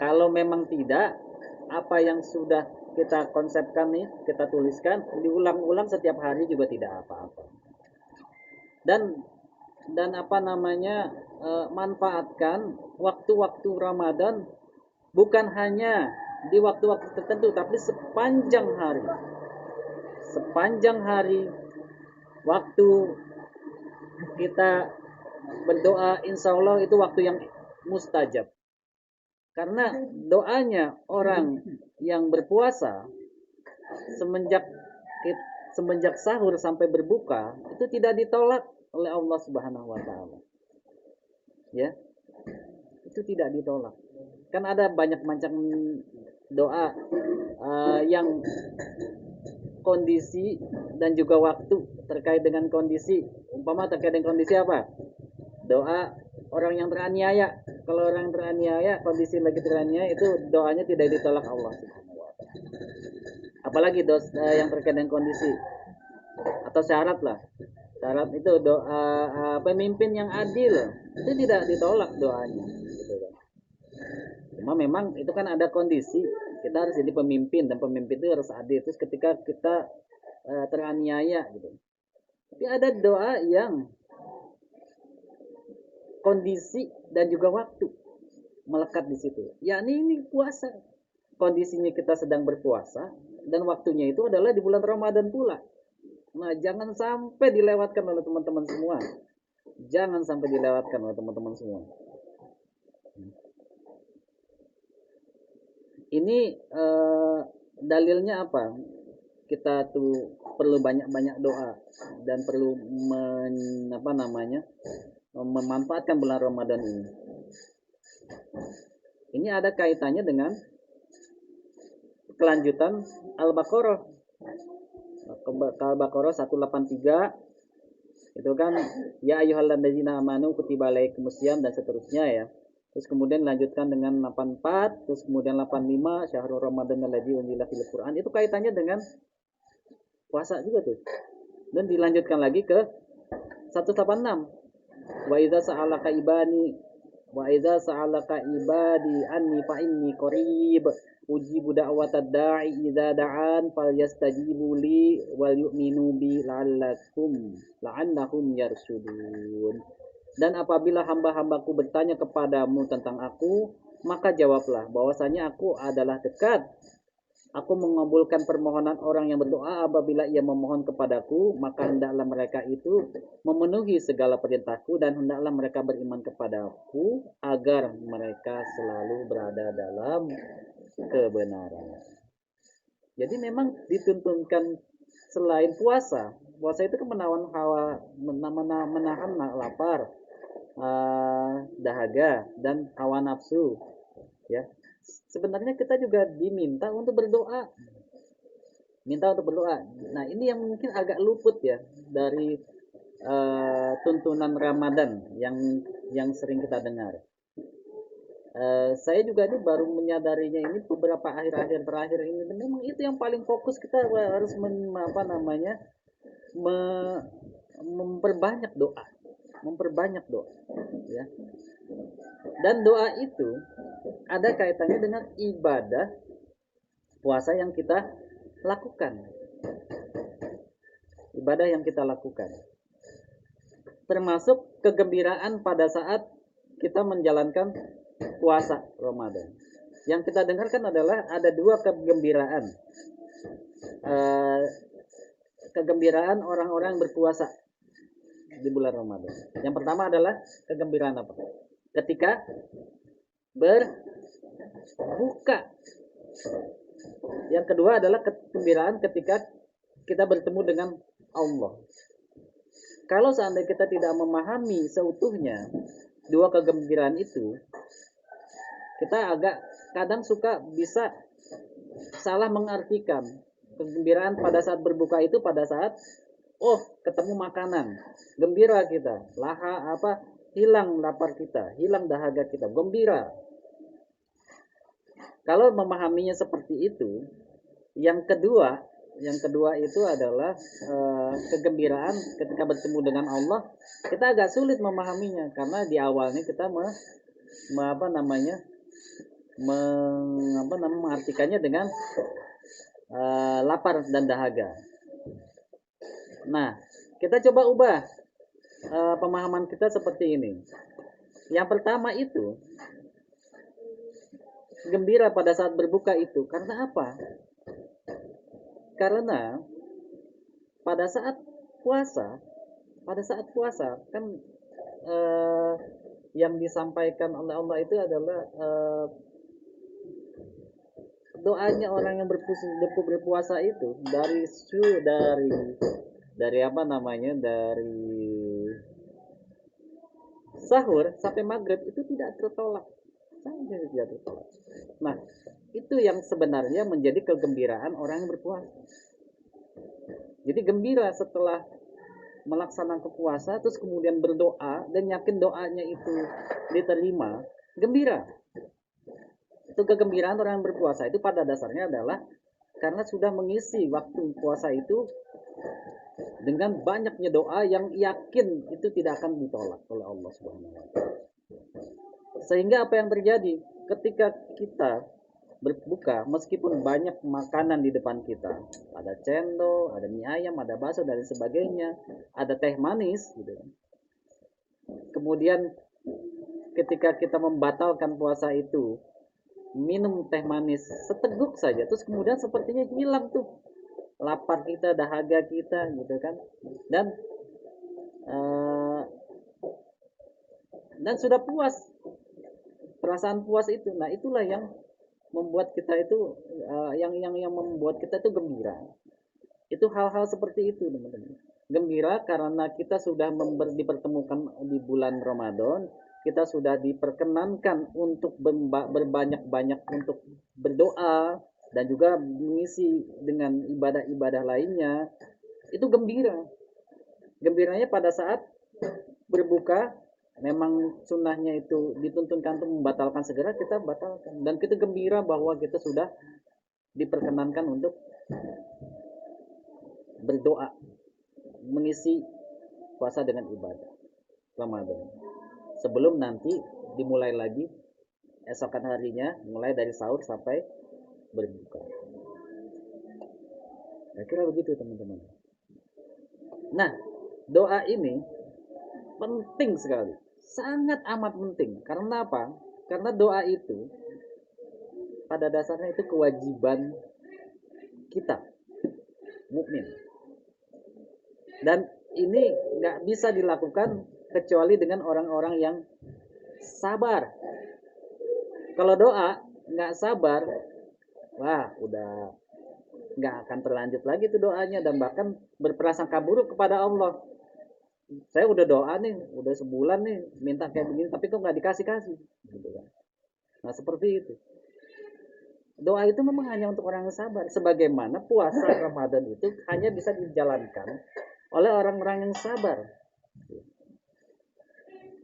Speaker 1: Kalau memang tidak, apa yang sudah kita konsepkan nih, kita tuliskan, diulang-ulang setiap hari juga tidak apa-apa. Dan apa namanya, manfaatkan waktu-waktu Ramadan bukan hanya di waktu-waktu tertentu, tapi sepanjang hari waktu kita berdoa, insya Allah itu waktu yang mustajab. Karena doanya orang yang berpuasa semenjak sahur sampai berbuka itu tidak ditolak oleh Allah Subhanahu wa taala. Ya. Itu tidak ditolak. Kan ada banyak macam doa yang kondisi dan juga waktu terkait dengan kondisi. Umpama terkait dengan kondisi apa? Doa orang yang teraniaya. Kalau orang yang teraniaya, kondisi lagi teraniaya, itu doanya tidak ditolak Allah Subhanahu wa taala. Apalagi dosa yang terkait dengan kondisi atau syarat lah. Syarat itu doa pemimpin yang adil itu tidak ditolak doanya, gitu kan. Cuma memang itu kan ada kondisi kita harus jadi pemimpin dan pemimpin itu harus adil. Terus ketika kita teraniaya gitu. Tapi ada doa yang kondisi dan juga waktu melekat di situ. Yakni ini puasa. Kondisinya kita sedang berpuasa dan waktunya itu adalah di bulan Ramadan pula. Nah, jangan sampai dilewatkan oleh teman-teman semua. Jangan sampai dilewatkan oleh teman-teman semua. Ini dalilnya apa? Kita tuh perlu banyak-banyak doa dan perlu memanfaatkan bulan Ramadan ini. Ini ada kaitannya dengan kelanjutan Al-Baqarah. Al-Baqarah 183 itu kan ya ayyuhalladzina amanu kutiba alaikumusiyam dan seterusnya ya. Terus kemudian lanjutkan dengan 84, terus kemudian 85 syahrul ramadan alladzi unzila fil Qur'an. Itu kaitannya dengan puasa juga tuh. Dan dilanjutkan lagi ke 186. Wa idza sa'alaka ibani wa idza sa'alaka ibadi anni fa inni qarib ujibu da'watad da'i idza da'an falyastajibu li wal yu'minu bi la'annahum yarsudun. Dan apabila hamba-hambaku bertanya kepadamu tentang aku, maka jawablah bahwasanya aku adalah dekat. Aku mengabulkan permohonan orang yang berdoa apabila ia memohon kepadaku, maka hendaklah mereka itu memenuhi segala perintahku dan hendaklah mereka beriman kepadaku agar mereka selalu berada dalam kebenaran. Jadi memang dituntunkan selain puasa. Puasa itu menahan hawa, menahan lapar, dahaga dan hawa nafsu. Ya, sebenarnya kita juga diminta untuk berdoa. Nah, ini yang mungkin agak luput ya dari tuntunan Ramadan yang sering kita dengar. Saya juga ini baru menyadarinya ini beberapa akhir-akhir terakhir ini. Dan memang itu yang paling fokus, kita harus memperbanyak doa, ya. Dan doa itu ada kaitannya dengan ibadah puasa yang kita lakukan. Termasuk kegembiraan pada saat kita menjalankan puasa Ramadan. Yang kita dengarkan adalah ada dua kegembiraan. Kegembiraan orang-orang berpuasa di bulan Ramadan. Yang pertama adalah kegembiraan apa? Ketika berbuka. Yang kedua adalah kegembiraan ketika kita bertemu dengan Allah. Kalau seandainya kita tidak memahami seutuhnya dua kegembiraan itu, kita agak kadang suka bisa salah mengartikan. Kegembiraan pada saat berbuka itu pada saat ketemu makanan, gembira kita, hilang lapar kita, hilang dahaga kita, gembira. Kalau memahaminya seperti itu, yang kedua itu adalah kegembiraan ketika bertemu dengan Allah. Kita agak sulit memahaminya karena di awalnya kita mengartikannya dengan lapar dan dahaga. Nah, kita coba ubah pemahaman kita seperti ini. Yang pertama itu gembira pada saat berbuka itu karena apa? Karena pada saat puasa kan yang disampaikan oleh Allah itu adalah doanya orang yang berpuasa itu dari sahur sampai maghrib itu tidak tertolak. Nah, itu yang sebenarnya menjadi kegembiraan orang yang berpuasa. Jadi gembira setelah melaksanakan puasa, terus kemudian berdoa dan yakin doanya itu diterima, gembira. Itu kegembiraan orang yang berpuasa itu pada dasarnya adalah karena sudah mengisi waktu puasa itu dengan banyaknya doa yang yakin itu tidak akan ditolak oleh Allah Subhanahu wa taala. Sehingga apa yang terjadi ketika kita berbuka, meskipun banyak makanan di depan kita, ada cendol, ada mie ayam, ada bakso dan sebagainya, ada teh manis gitu. Kemudian ketika kita membatalkan puasa itu, minum teh manis seteguk saja, terus kemudian sepertinya hilang tuh lapar kita, dahaga kita gitu kan, dan sudah puas, perasaan puas itu. Nah, itulah yang membuat kita itu yang membuat kita itu gembira. Itu hal-hal seperti itu, teman-teman. Gembira karena kita sudah dipertemukan di bulan Ramadan, kita sudah diperkenankan untuk berbanyak-banyak untuk berdoa dan juga mengisi dengan ibadah-ibadah lainnya. Itu gembira. Gembiranya pada saat berbuka, memang sunnahnya itu dituntunkan untuk membatalkan segera, kita batalkan. Dan kita gembira bahwa kita sudah diperkenankan untuk berdoa, mengisi puasa dengan ibadah Ramadan. Sebelum nanti dimulai lagi esokan harinya, mulai dari sahur sampai berbuka. Saya kira begitu, teman-teman. Nah, doa ini penting sekali, sangat amat penting. Karena apa? Karena doa itu pada dasarnya itu kewajiban kita mukmin. Dan ini nggak bisa dilakukan kecuali dengan orang-orang yang sabar. Kalau doa nggak sabar, wah udah nggak akan terlanjut lagi tuh doanya, dan bahkan berprasangka buruk kepada Allah. Saya udah doa nih, udah sebulan nih minta kayak begini, tapi kok nggak dikasih-kasih, gitu kan. Nah seperti itu. Doa itu memang hanya untuk orang yang sabar. Sebagaimana puasa Ramadan itu hanya bisa dijalankan oleh orang-orang yang sabar.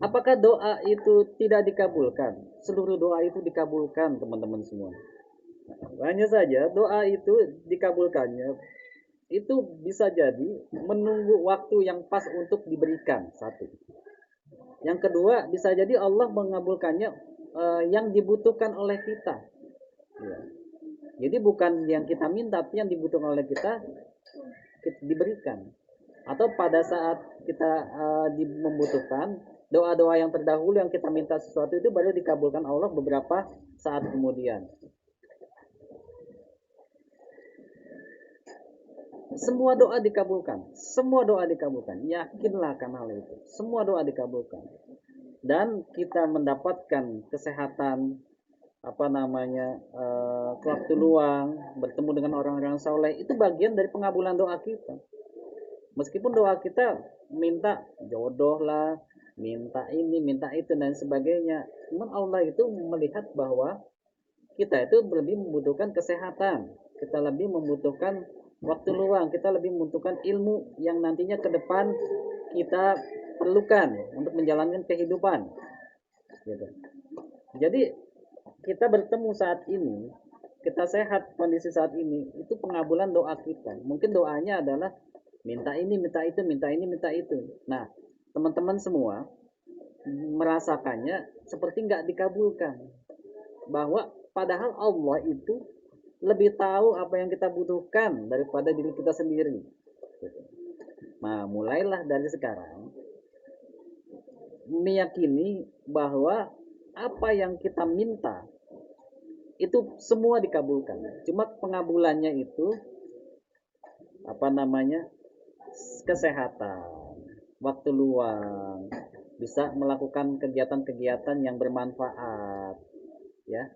Speaker 1: Apakah doa itu tidak dikabulkan? Seluruh doa itu dikabulkan, teman-teman semua. Hanya saja doa itu dikabulkannya itu bisa jadi menunggu waktu yang pas untuk diberikan, satu. Yang kedua, bisa jadi Allah mengabulkannya yang dibutuhkan oleh kita. Ya. Jadi bukan yang kita minta, tapi yang dibutuhkan oleh kita diberikan. Atau pada saat kita membutuhkan, doa-doa yang terdahulu yang kita minta sesuatu itu baru dikabulkan Allah beberapa saat kemudian. Semua doa dikabulkan, semua doa dikabulkan. Yakinlah akan hal itu. Semua doa dikabulkan. Dan kita mendapatkan kesehatan, waktu luang, bertemu dengan orang-orang soleh, itu bagian dari pengabulan doa kita. Meskipun doa kita minta jodoh lah, minta ini, minta itu dan sebagainya, namun Allah itu melihat bahwa kita itu lebih membutuhkan kesehatan, kita lebih membutuhkan waktu luang, kita lebih membutuhkan ilmu yang nantinya ke depan kita perlukan untuk menjalankan kehidupan, gitu. Jadi kita bertemu saat ini, kita sehat kondisi saat ini, itu pengabulan doa kita. Mungkin doanya adalah minta ini, minta itu, minta ini, minta itu. Nah, teman-teman semua merasakannya seperti nggak dikabulkan, bahwa padahal Allah itu lebih tahu apa yang kita butuhkan daripada diri kita sendiri. Nah, mulailah dari sekarang meyakini bahwa apa yang kita minta itu semua dikabulkan. Cuma pengabulannya itu kesehatan, waktu luang, bisa melakukan kegiatan-kegiatan yang bermanfaat, ya,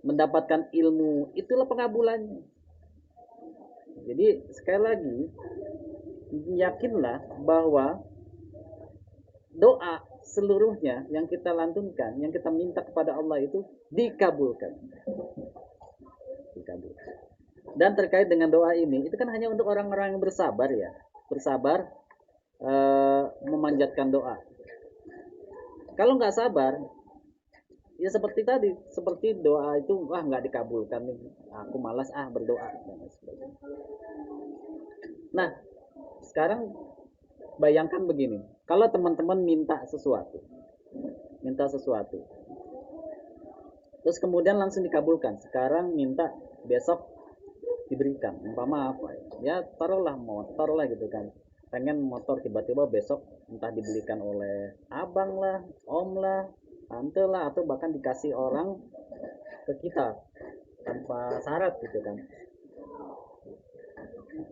Speaker 1: mendapatkan ilmu, itulah pengabulannya. Jadi sekali lagi, yakinlah bahwa doa seluruhnya yang kita lantunkan, yang kita minta kepada Allah itu dikabulkan. Dan terkait dengan doa ini, itu kan hanya untuk orang-orang yang bersabar, ya, bersabar memanjatkan doa. Kalau nggak sabar, ya seperti tadi, seperti doa itu nggak dikabulkan nih, aku malas berdoa. Nah, sekarang bayangkan begini, kalau teman-teman minta sesuatu, terus kemudian langsung dikabulkan. Sekarang minta, besok diberikan, umpama apa ya, taruhlah motor lah gitu kan, pengen motor, tiba-tiba besok entah dibelikan oleh abang lah, om lah, tante lah, atau bahkan dikasih orang ke kita tanpa syarat gitu kan.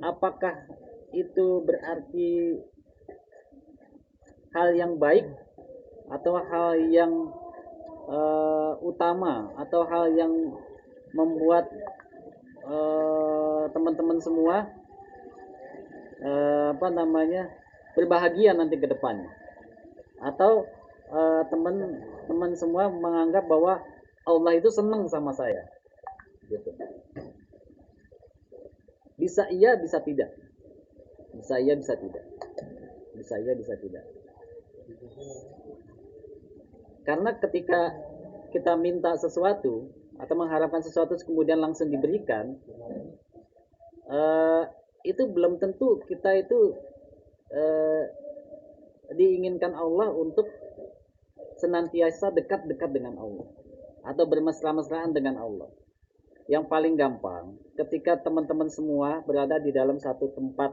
Speaker 1: Apakah itu berarti hal yang baik atau hal yang utama atau hal yang membuat teman-teman semua berbahagia nanti ke depannya, atau teman-teman semua menganggap bahwa Allah itu senang sama saya gitu. Bisa iya, bisa tidak. Bisa iya, bisa tidak. Bisa iya, bisa tidak. Karena ketika kita minta sesuatu atau mengharapkan sesuatu kemudian langsung diberikan, itu belum tentu kita itu diinginkan Allah untuk senantiasa dekat-dekat dengan Allah atau bermesra-mesraan dengan Allah. Yang paling gampang ketika teman-teman semua berada di dalam satu tempat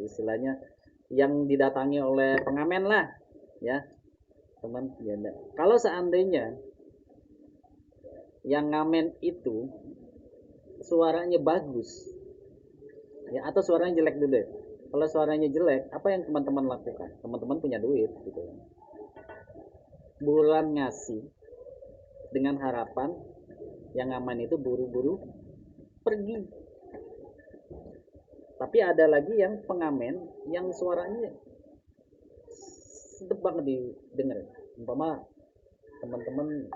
Speaker 1: istilahnya yang didatangi oleh pengamen lah, ya teman. Kalau seandainya yang ngamen itu suaranya bagus, ya, atau suaranya jelek dulu. Kalau suaranya jelek, apa yang teman-teman lakukan? Teman-teman punya duit, gitu. Buruan ngasih dengan harapan yang aman itu buru-buru pergi. Tapi ada lagi yang pengamen yang suaranya sedep banget didengar. Umpama teman-teman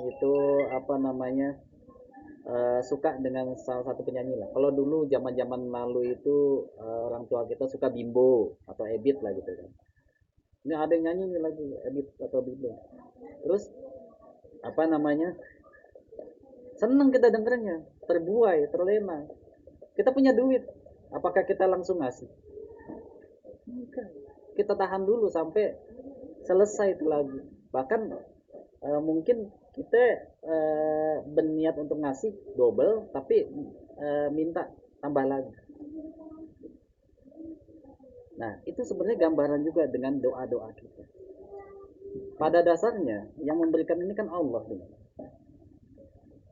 Speaker 1: itu suka dengan salah satu penyanyi lah. Kalau dulu zaman-zaman lalu itu orang tua kita suka Bimbo atau Ebit lah gitu kan. Ini ada yang nyanyi nih lagi Ebit atau Bimbo. Terus seneng kita dengernya, terbuai, terlena. Kita punya duit, apakah kita langsung ngasih? Enggak. Kita tahan dulu sampai selesai itu lagu. Bahkan mungkin kita berniat untuk ngasih double, tapi minta tambah lagi. Nah, itu sebenarnya gambaran juga dengan doa-doa kita. Pada dasarnya yang memberikan ini kan Allah.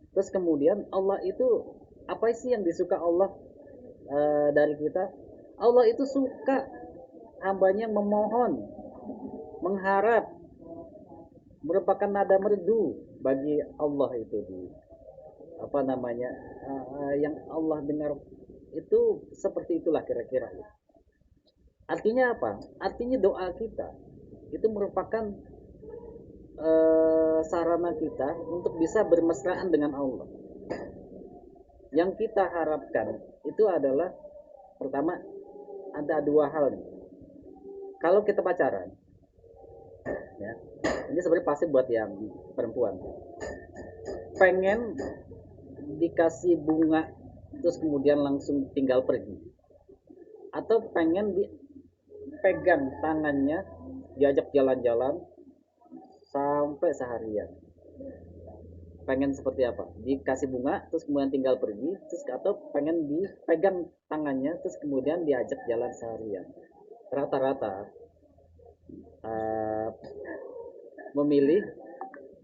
Speaker 1: Terus kemudian Allah itu apa sih yang disuka Allah dari kita? Allah itu suka hambanya memohon, mengharap, merupakan nada merdu bagi Allah itu yang Allah dengar itu seperti itulah kira-kira. Artinya apa? Artinya doa kita itu merupakan sarana kita untuk bisa bermesraan dengan Allah. Yang kita harapkan itu adalah pertama ada dua hal nih. Kalau kita pacaran, ya, ini sebenarnya pasti buat yang perempuan, pengen dikasih bunga terus kemudian langsung tinggal pergi, atau pengen dipegang tangannya, diajak jalan-jalan sampai seharian. Pengen seperti apa? Dikasih bunga terus kemudian tinggal pergi, terus atau pengen dipegang tangannya terus kemudian diajak jalan seharian. Rata-rata memilih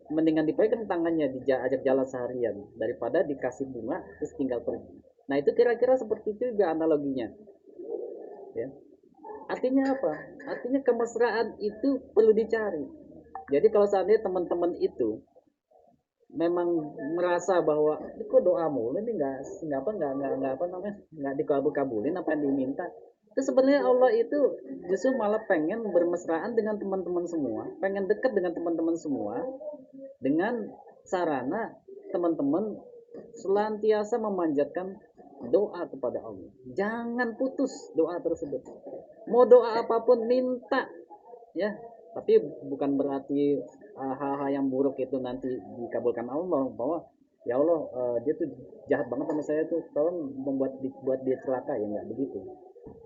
Speaker 1: mendingan dipegang tangannya, diajak jalan seharian daripada dikasih bunga terus tinggal pergi. Nah, itu kira-kira seperti itu juga analoginya, ya. Artinya apa? Artinya kemesraan itu perlu dicari. Jadi kalau seandainya teman-teman itu memang merasa bahwa kok doa mulu ini nggak dikabulin apa yang diminta, itu sebenarnya Allah itu justru malah pengen bermesraan dengan teman-teman semua, pengen dekat dengan teman-teman semua, dengan sarana teman-teman selantiasa memanjatkan doa kepada Allah. Jangan putus doa tersebut. Mau doa apapun minta, ya. Tapi bukan berarti hal-hal yang buruk itu nanti dikabulkan Allah, bahwa ya Allah dia tuh jahat banget sama saya tuh, tolong buat dia celaka, ya enggak begitu.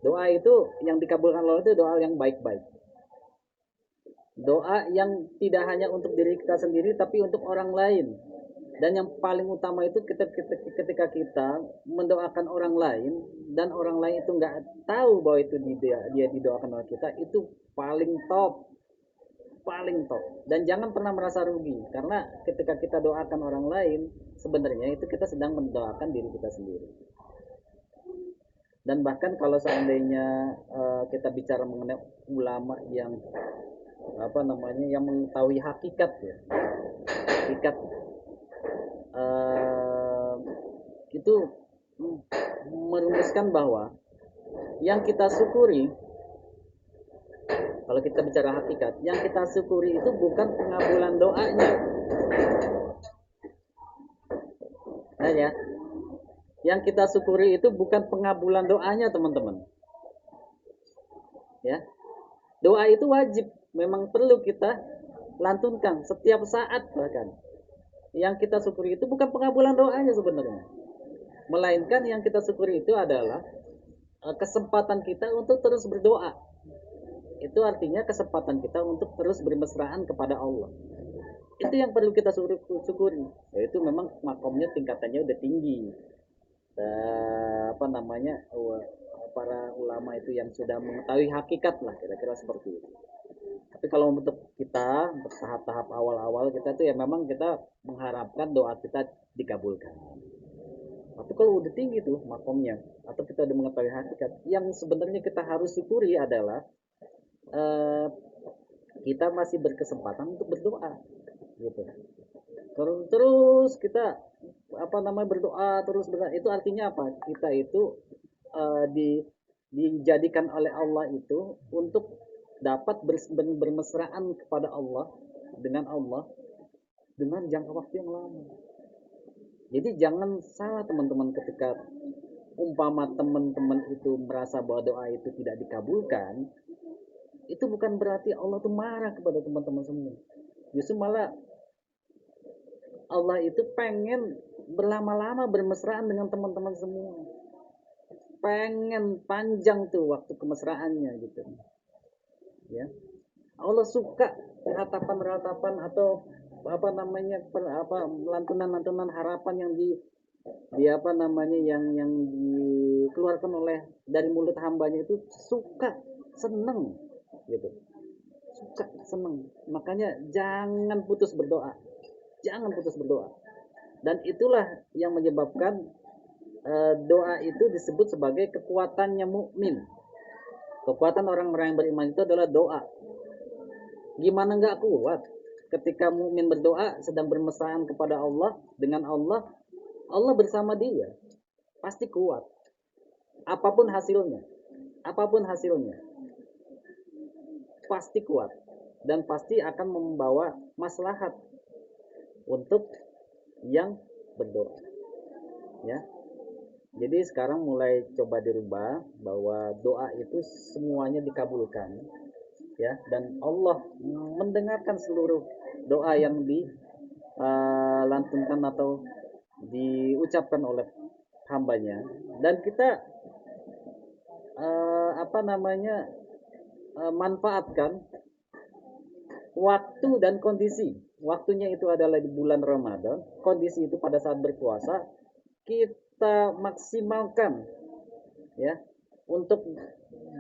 Speaker 1: Doa itu yang dikabulkan Allah itu doa yang baik-baik. Doa yang tidak hanya untuk diri kita sendiri tapi untuk orang lain. Dan yang paling utama itu ketika kita mendoakan orang lain dan orang lain itu nggak tahu bahwa itu dia didoakan oleh kita, itu paling top. Dan jangan pernah merasa rugi, karena ketika kita doakan orang lain sebenarnya itu kita sedang mendoakan diri kita sendiri. Dan bahkan kalau seandainya kita bicara mengenai ulama yang yang mengetahui hakikat ya, hakikat uh, itu merumuskan bahwa yang kita syukuri, kalau kita bicara hakikat, yang kita syukuri itu bukan pengabulan doanya. Nah ya, yang kita syukuri itu bukan pengabulan doanya, teman-teman. Ya, doa itu wajib, memang perlu kita lantunkan setiap saat bahkan. Yang kita syukuri itu bukan pengabulan doanya sebenarnya, melainkan yang kita syukuri itu adalah kesempatan kita untuk terus berdoa. Itu artinya kesempatan kita untuk terus bermesraan kepada Allah. Itu yang perlu kita syukuri. Yaitu memang makomnya tingkatannya udah tinggi. Para ulama itu yang sudah mengetahui hakikat lah, kira-kira seperti itu. Tapi kalau untuk kita, untuk tahap-tahap awal-awal kita tuh ya memang kita mengharapkan doa kita dikabulkan. Tapi kalau udah tinggi tuh makomnya, atau kita udah mengetahui hakikat, yang sebenarnya kita harus syukuri adalah kita masih berkesempatan untuk berdoa, gitu. Terus kita berdoa terus berdoa. Itu artinya apa? Kita itu dijadikan oleh Allah itu untuk dapat bermesraan kepada Allah dengan jangka waktu yang lama. Jadi jangan salah teman-teman, ketika umpama teman-teman itu merasa bahwa doa itu tidak dikabulkan, itu bukan berarti Allah itu marah kepada teman-teman semua. Justru malah Allah itu pengen berlama-lama bermesraan dengan teman-teman semua. Pengen panjang tuh waktu kemesraannya gitu. Ya. Allah suka ratapan-ratapan atau lantunan-lantunan harapan yang yang dikeluarkan oleh dari mulut hambanya itu suka, seneng gitu. Suka, seneng. Makanya jangan putus berdoa. Jangan putus berdoa. Dan itulah yang menyebabkan doa itu disebut sebagai kekuatannya mukmin. Kekuatan orang-orang yang beriman itu adalah doa. Gimana nggak kuat ketika mukmin berdoa, sedang bermesraan kepada Allah, dengan Allah, Allah bersama dia, pasti kuat. Apapun hasilnya, pasti kuat dan pasti akan membawa maslahat untuk yang berdoa. Ya. Jadi sekarang mulai coba dirubah bahwa doa itu semuanya dikabulkan, ya, dan Allah mendengarkan seluruh doa yang dilantunkan atau diucapkan oleh hambanya, dan kita manfaatkan waktu dan kondisi. Waktunya itu adalah di bulan Ramadan, kondisi itu pada saat berpuasa, kita maksimalkan ya untuk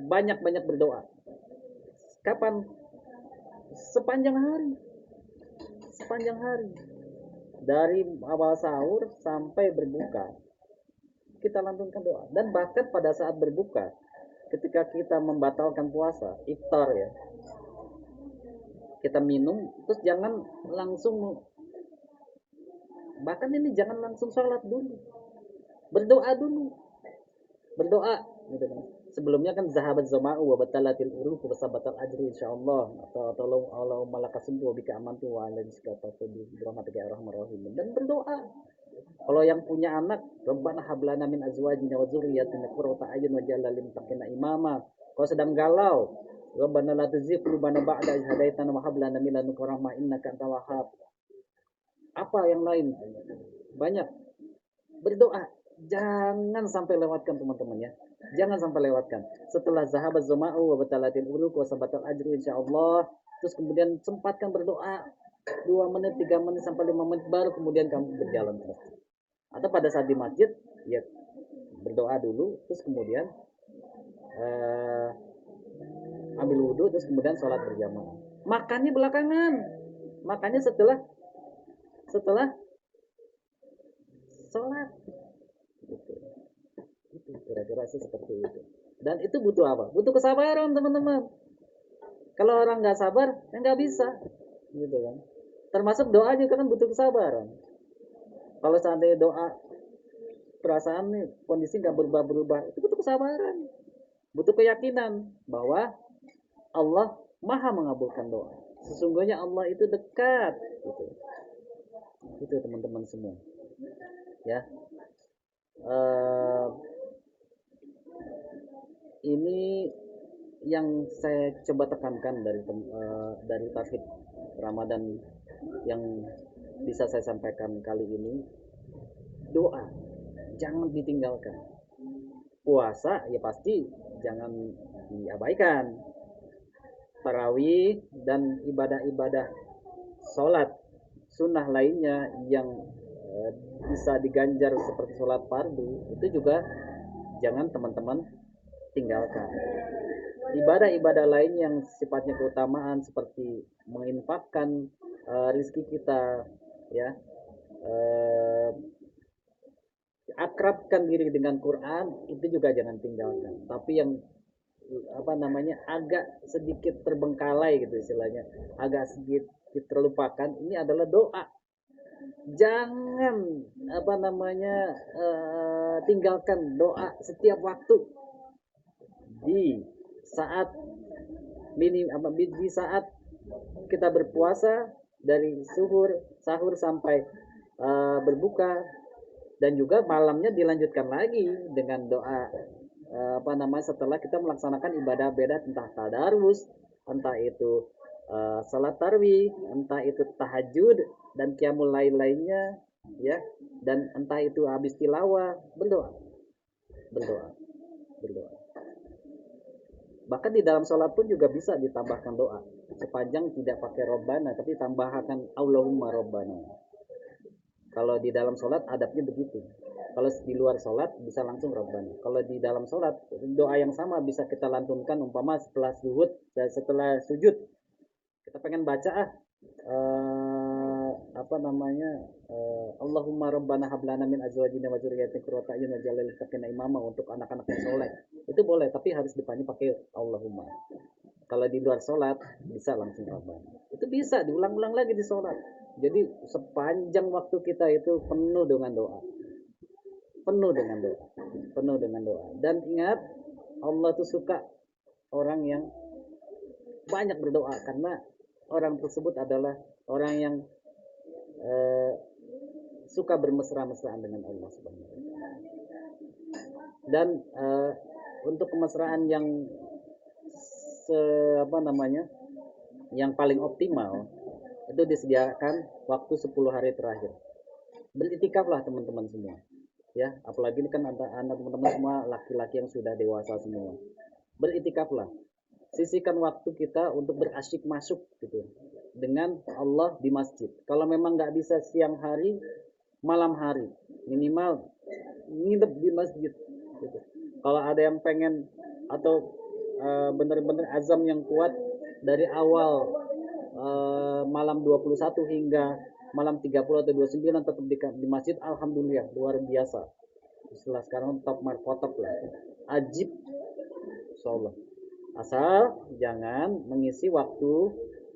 Speaker 1: banyak-banyak berdoa. Kapan? Sepanjang hari. Dari awal sahur sampai berbuka, kita lantunkan doa. Dan bahkan pada saat berbuka, ketika kita membatalkan puasa, iftar ya, kita minum, terus jangan langsung, bahkan ini jangan langsung sholat dulu, berdoa dulu, gitu kan. Sebelumnya kan zahabat zama'u wa batalatil uruq wa sabatal ajru insyaallah, atau Allah malakasun wa bika amantu wa ala rizqata bi rahmatika ya arhamar rahimin, dan berdoa. Kalau yang punya anak, Rabbana hablana min azwajina wa dzurriyyatina qurrata a'yun waj'alna lil muttaqina imama. Kalau sedang galau, Rabbana la tuzigh qulubana ba'da idh hadaitana wa hab lana min ladunka rahmah innaka antal wahhab. Apa yang lain? Banyak. Berdoa. Jangan sampai lewatkan teman-teman ya. Jangan sampai lewatkan. Setelah zahabat zama'u wa batalatil uruq wa sabatal ajru insyaallah, terus kemudian sempatkan berdoa 2 menit, 3 menit sampai 5 menit, baru kemudian kamu berjalan terus. Atau pada saat di masjid ya berdoa dulu, terus kemudian ambil wudhu, terus kemudian sholat berjamaah. Makannya belakangan, makannya setelah sholat. Gitu. Kira-kira sih seperti itu. Dan itu butuh apa? Butuh kesabaran teman-teman. Kalau orang nggak sabar, ya nggak bisa, gitu kan. Termasuk doa juga kan butuh kesabaran. Kalau seandainya doa perasaan nih kondisi nggak berubah-berubah, itu butuh kesabaran, butuh keyakinan bahwa Allah maha mengabulkan doa. Sesungguhnya Allah itu dekat, gitu. Itu teman-teman semua, ya. Ini yang saya coba tekankan dari tauhid Ramadan yang bisa saya sampaikan kali ini, doa jangan ditinggalkan. Puasa ya pasti jangan diabaikan. Tarawih dan ibadah-ibadah sholat sunnah lainnya yang bisa diganjar seperti sholat fardu itu juga jangan teman-teman tinggalkan. Ibadah-ibadah lain yang sifatnya keutamaan seperti menginfakkan rizki kita, ya, akrabkan diri dengan Quran, itu juga jangan tinggalkan. Tapi yang agak sedikit terbengkalai gitu istilahnya, agak sedikit terlupakan, ini adalah doa. Jangan tinggalkan doa setiap waktu. Di saat di saat kita berpuasa dari sahur sampai berbuka, dan juga malamnya dilanjutkan lagi dengan doa setelah kita melaksanakan ibadah-ibadah, entah tadarus, entah itu salat tarawih, entah itu tahajud dan qiyamul lail lainnya, ya, dan entah itu habis tilawah, berdoa. Bahkan di dalam sholat pun juga bisa ditambahkan doa, sepanjang tidak pakai Robbana, tapi tambahkan Allahumma Robbana. Kalau di dalam sholat adabnya begitu. Kalau di luar sholat bisa langsung Robbana. Kalau di dalam sholat doa yang sama bisa kita lantunkan, umpama setelah sujud kita pengen baca Allahumma Rabbana hablana min azwajina wa dzurriyyatina qurrata a'yun waj'alna lil muttaqina imama, untuk anak-anak yang soleh. Itu boleh, tapi harus depannya pakai Allahumma. Kalau di luar sholat bisa langsung Rabbana. Itu bisa diulang-ulang lagi di sholat. Jadi sepanjang waktu kita itu penuh dengan doa. Dan ingat, Allah tuh suka orang yang banyak berdoa, karena orang tersebut adalah orang yang suka bermesra-mesraan dengan Allah Subhanahu wa taala. Dan untuk kemesraan yang yang paling optimal itu disediakan waktu 10 hari terakhir. Beritikaflah teman-teman semua, ya, apalagi ini kan anak teman-teman semua laki-laki yang sudah dewasa semua. Beritikaflah, sisihkan waktu kita untuk berasyik masuk gitu dengan Allah di masjid. Kalau memang nggak bisa siang hari, malam hari minimal nginep di masjid gitu. Kalau ada yang pengen atau benar-benar azam yang kuat dari awal malam 21 hingga malam 30 atau 29 tetap di masjid, alhamdulillah, luar biasa. Setelah sekarang top markotop lah, ajib, insyaallah. Asal jangan mengisi waktu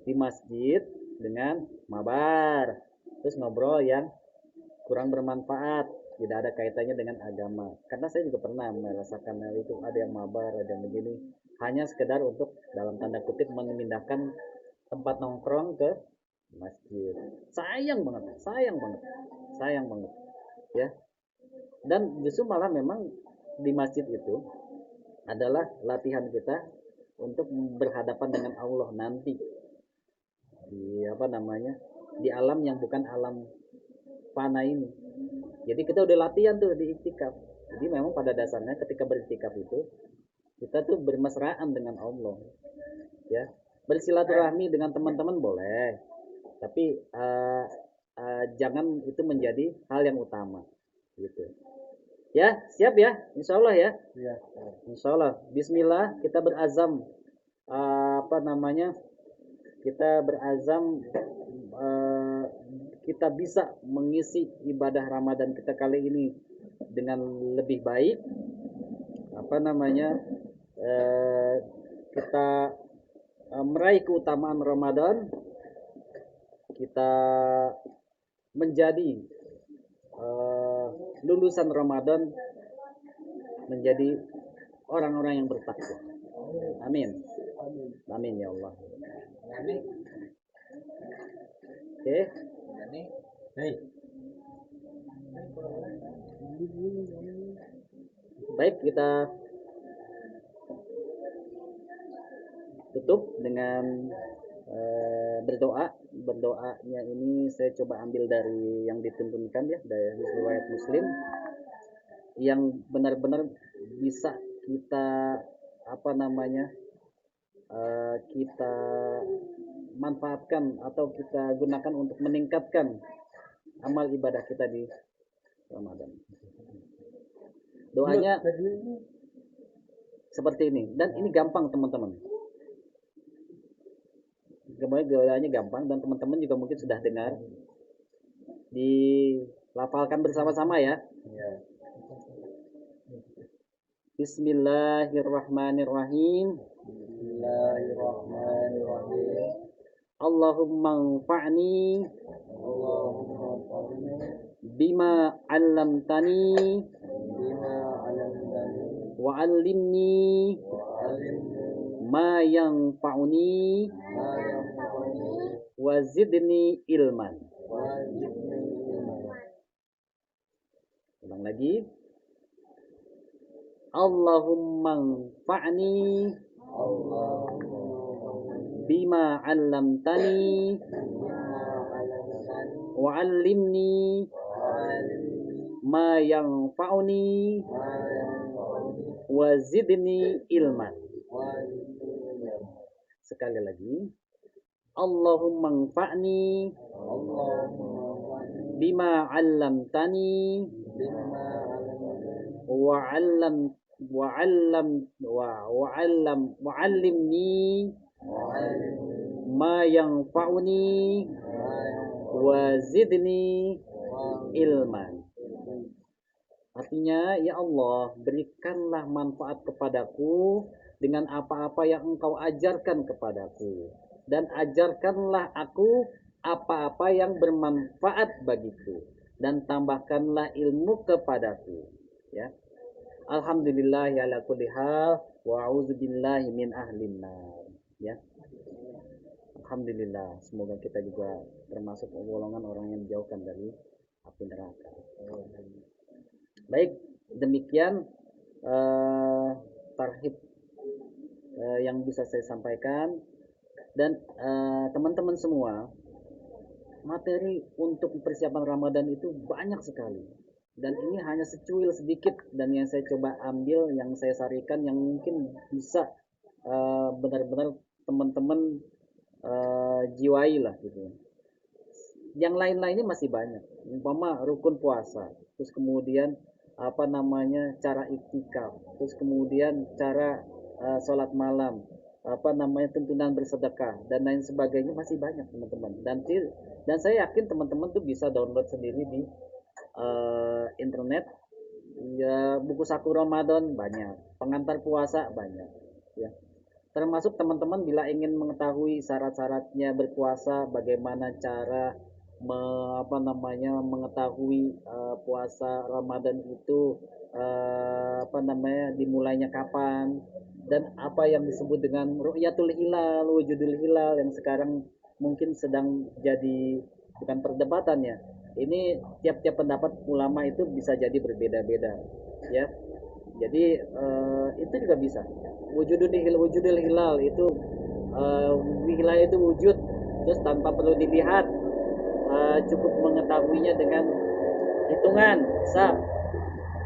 Speaker 1: di masjid dengan mabar, terus ngobrol yang kurang bermanfaat, tidak ada kaitannya dengan agama. Karena saya juga pernah merasakan hal itu, ada yang mabar, ada yang begini, hanya sekedar untuk dalam tanda kutip memindahkan tempat nongkrong ke masjid. Sayang banget ya. Dan justru malah memang di masjid itu adalah latihan kita untuk berhadapan dengan Allah nanti di di alam yang bukan alam fana ini. Jadi kita udah latihan tuh di iktikaf. Jadi memang pada dasarnya ketika beriktikaf itu kita tuh bermesraan dengan Allah, ya. Bersilaturahmi dengan teman-teman boleh, tapi jangan itu menjadi hal yang utama, gitu. Ya, siap ya, insya Allah ya. Ya. Insya Allah. Bismillah, kita berazam kita berazam kita bisa mengisi ibadah Ramadan kita kali ini dengan lebih baik, kita meraih keutamaan Ramadan, kita menjadi lulusan Ramadan menjadi orang-orang yang bertakwa. Amin. Amin ya Allah. Oke. Baik, kita tutup dengan berdoa. Berdoanya ini saya coba ambil dari yang dituntunkan ya, dari riwayat Muslim, yang benar-benar bisa kita kita manfaatkan atau kita gunakan untuk meningkatkan amal ibadah kita di Ramadan. Doanya seperti ini, dan ini gampang teman-teman. Doanya gampang dan teman-teman juga mungkin sudah dengar. Dilafalkan bersama-sama ya. Bismillahirrahmanirrahim. Allahumma anfa'ni bima 'allamtani wa 'allimni ma yanfa'uni wa zidni ilman. Ulang lagi. Allahumma anfa'ni bima 'allamtani wa 'allimni ma yanfa'uni wa zidni ilman. Sekali lagi. Allahumma anfa'ni bima 'allamtani wa 'allimni ma yanfa'uni wa zidni ilman. Artinya, ya Allah, berikanlah manfaat kepadaku dengan apa-apa yang Engkau ajarkan kepadaku, dan ajarkanlah aku apa-apa yang bermanfaat bagiku, dan tambahkanlah ilmu kepadaku. Ya. Alhamdulillah ala kulli hal wa a'udzubillahi min ahlin nar. Ya. Alhamdulillah, semoga kita juga termasuk golongan orang yang dijauhkan dari api neraka. Baik, demikian tarhib yang bisa saya sampaikan. Dan teman-teman semua, materi untuk persiapan Ramadan itu banyak sekali. Dan ini hanya secuil sedikit, dan yang saya coba ambil, yang saya sarikan, yang mungkin bisa benar-benar teman-teman jiwai lah gitu. Yang lain-lainnya masih banyak. Umpama rukun puasa, terus kemudian cara iktikaf, terus kemudian cara sholat malam, tuntunan bersedekah, dan lain sebagainya masih banyak teman-teman. Dan saya yakin teman-teman tuh bisa download sendiri di internet. Ya, buku saku Ramadan banyak, pengantar puasa banyak. Ya. Termasuk teman-teman bila ingin mengetahui syarat-syaratnya berpuasa, bagaimana cara mengetahui puasa Ramadan itu dimulainya kapan, dan apa yang disebut dengan ru'yatul hilal, wujudul hilal, yang sekarang mungkin sedang jadi bukan perdebatan ya. Ini tiap-tiap pendapat ulama itu bisa jadi berbeda-beda ya. Jadi itu juga bisa. Wujudul hilal itu hilal itu wujud, terus tanpa perlu dilihat, cukup mengetahuinya dengan hitungan hisab,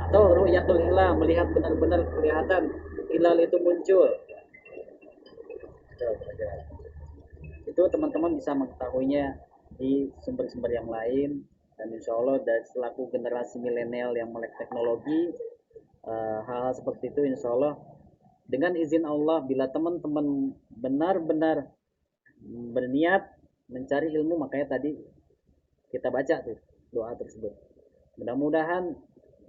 Speaker 1: atau ru'yatul hilal, melihat benar-benar kelihatan hilal itu muncul. Itu teman-teman bisa mengetahuinya di sumber-sumber yang lain. Dan insya Allah dari selaku generasi milenial yang melek teknologi, hal-hal seperti itu insya Allah dengan izin Allah, bila teman-teman benar-benar berniat mencari ilmu, makanya tadi kita baca tuh doa tersebut. Mudah-mudahan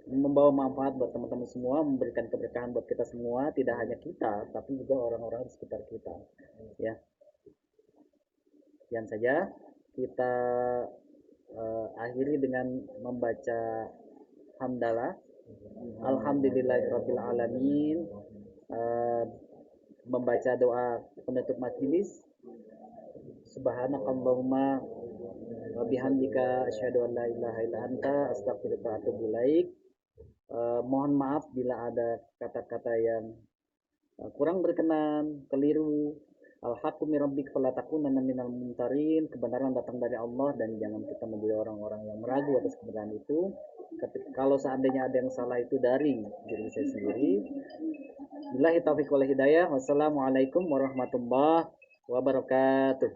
Speaker 1: membawa manfaat buat teman-teman semua, memberikan keberkahan buat kita semua, tidak hanya kita, tapi juga orang-orang di sekitar kita. Ya, sekian saja. Kita akhiri dengan membaca hamdalah. Alhamdulillahirabbil alamin. Membaca doa penutup majelis. Subhanakallahumma wa bihamdika asyhadu an la ilaha illa anta astaghfiruka wa atubu ilaik. Mohon maaf bila ada kata-kata yang kurang berkenan, keliru. Al-haqqu min rabbik fala takunanna minal mumtarin. Kebenaran datang dari Allah dan jangan kita menjadi orang-orang yang meragu atas kebenaran itu. Kalau seandainya ada yang salah itu dari diri saya sendiri. Billahi taufiq wal hidayah. Wassalamualaikum warahmatullahi wabarakatuh.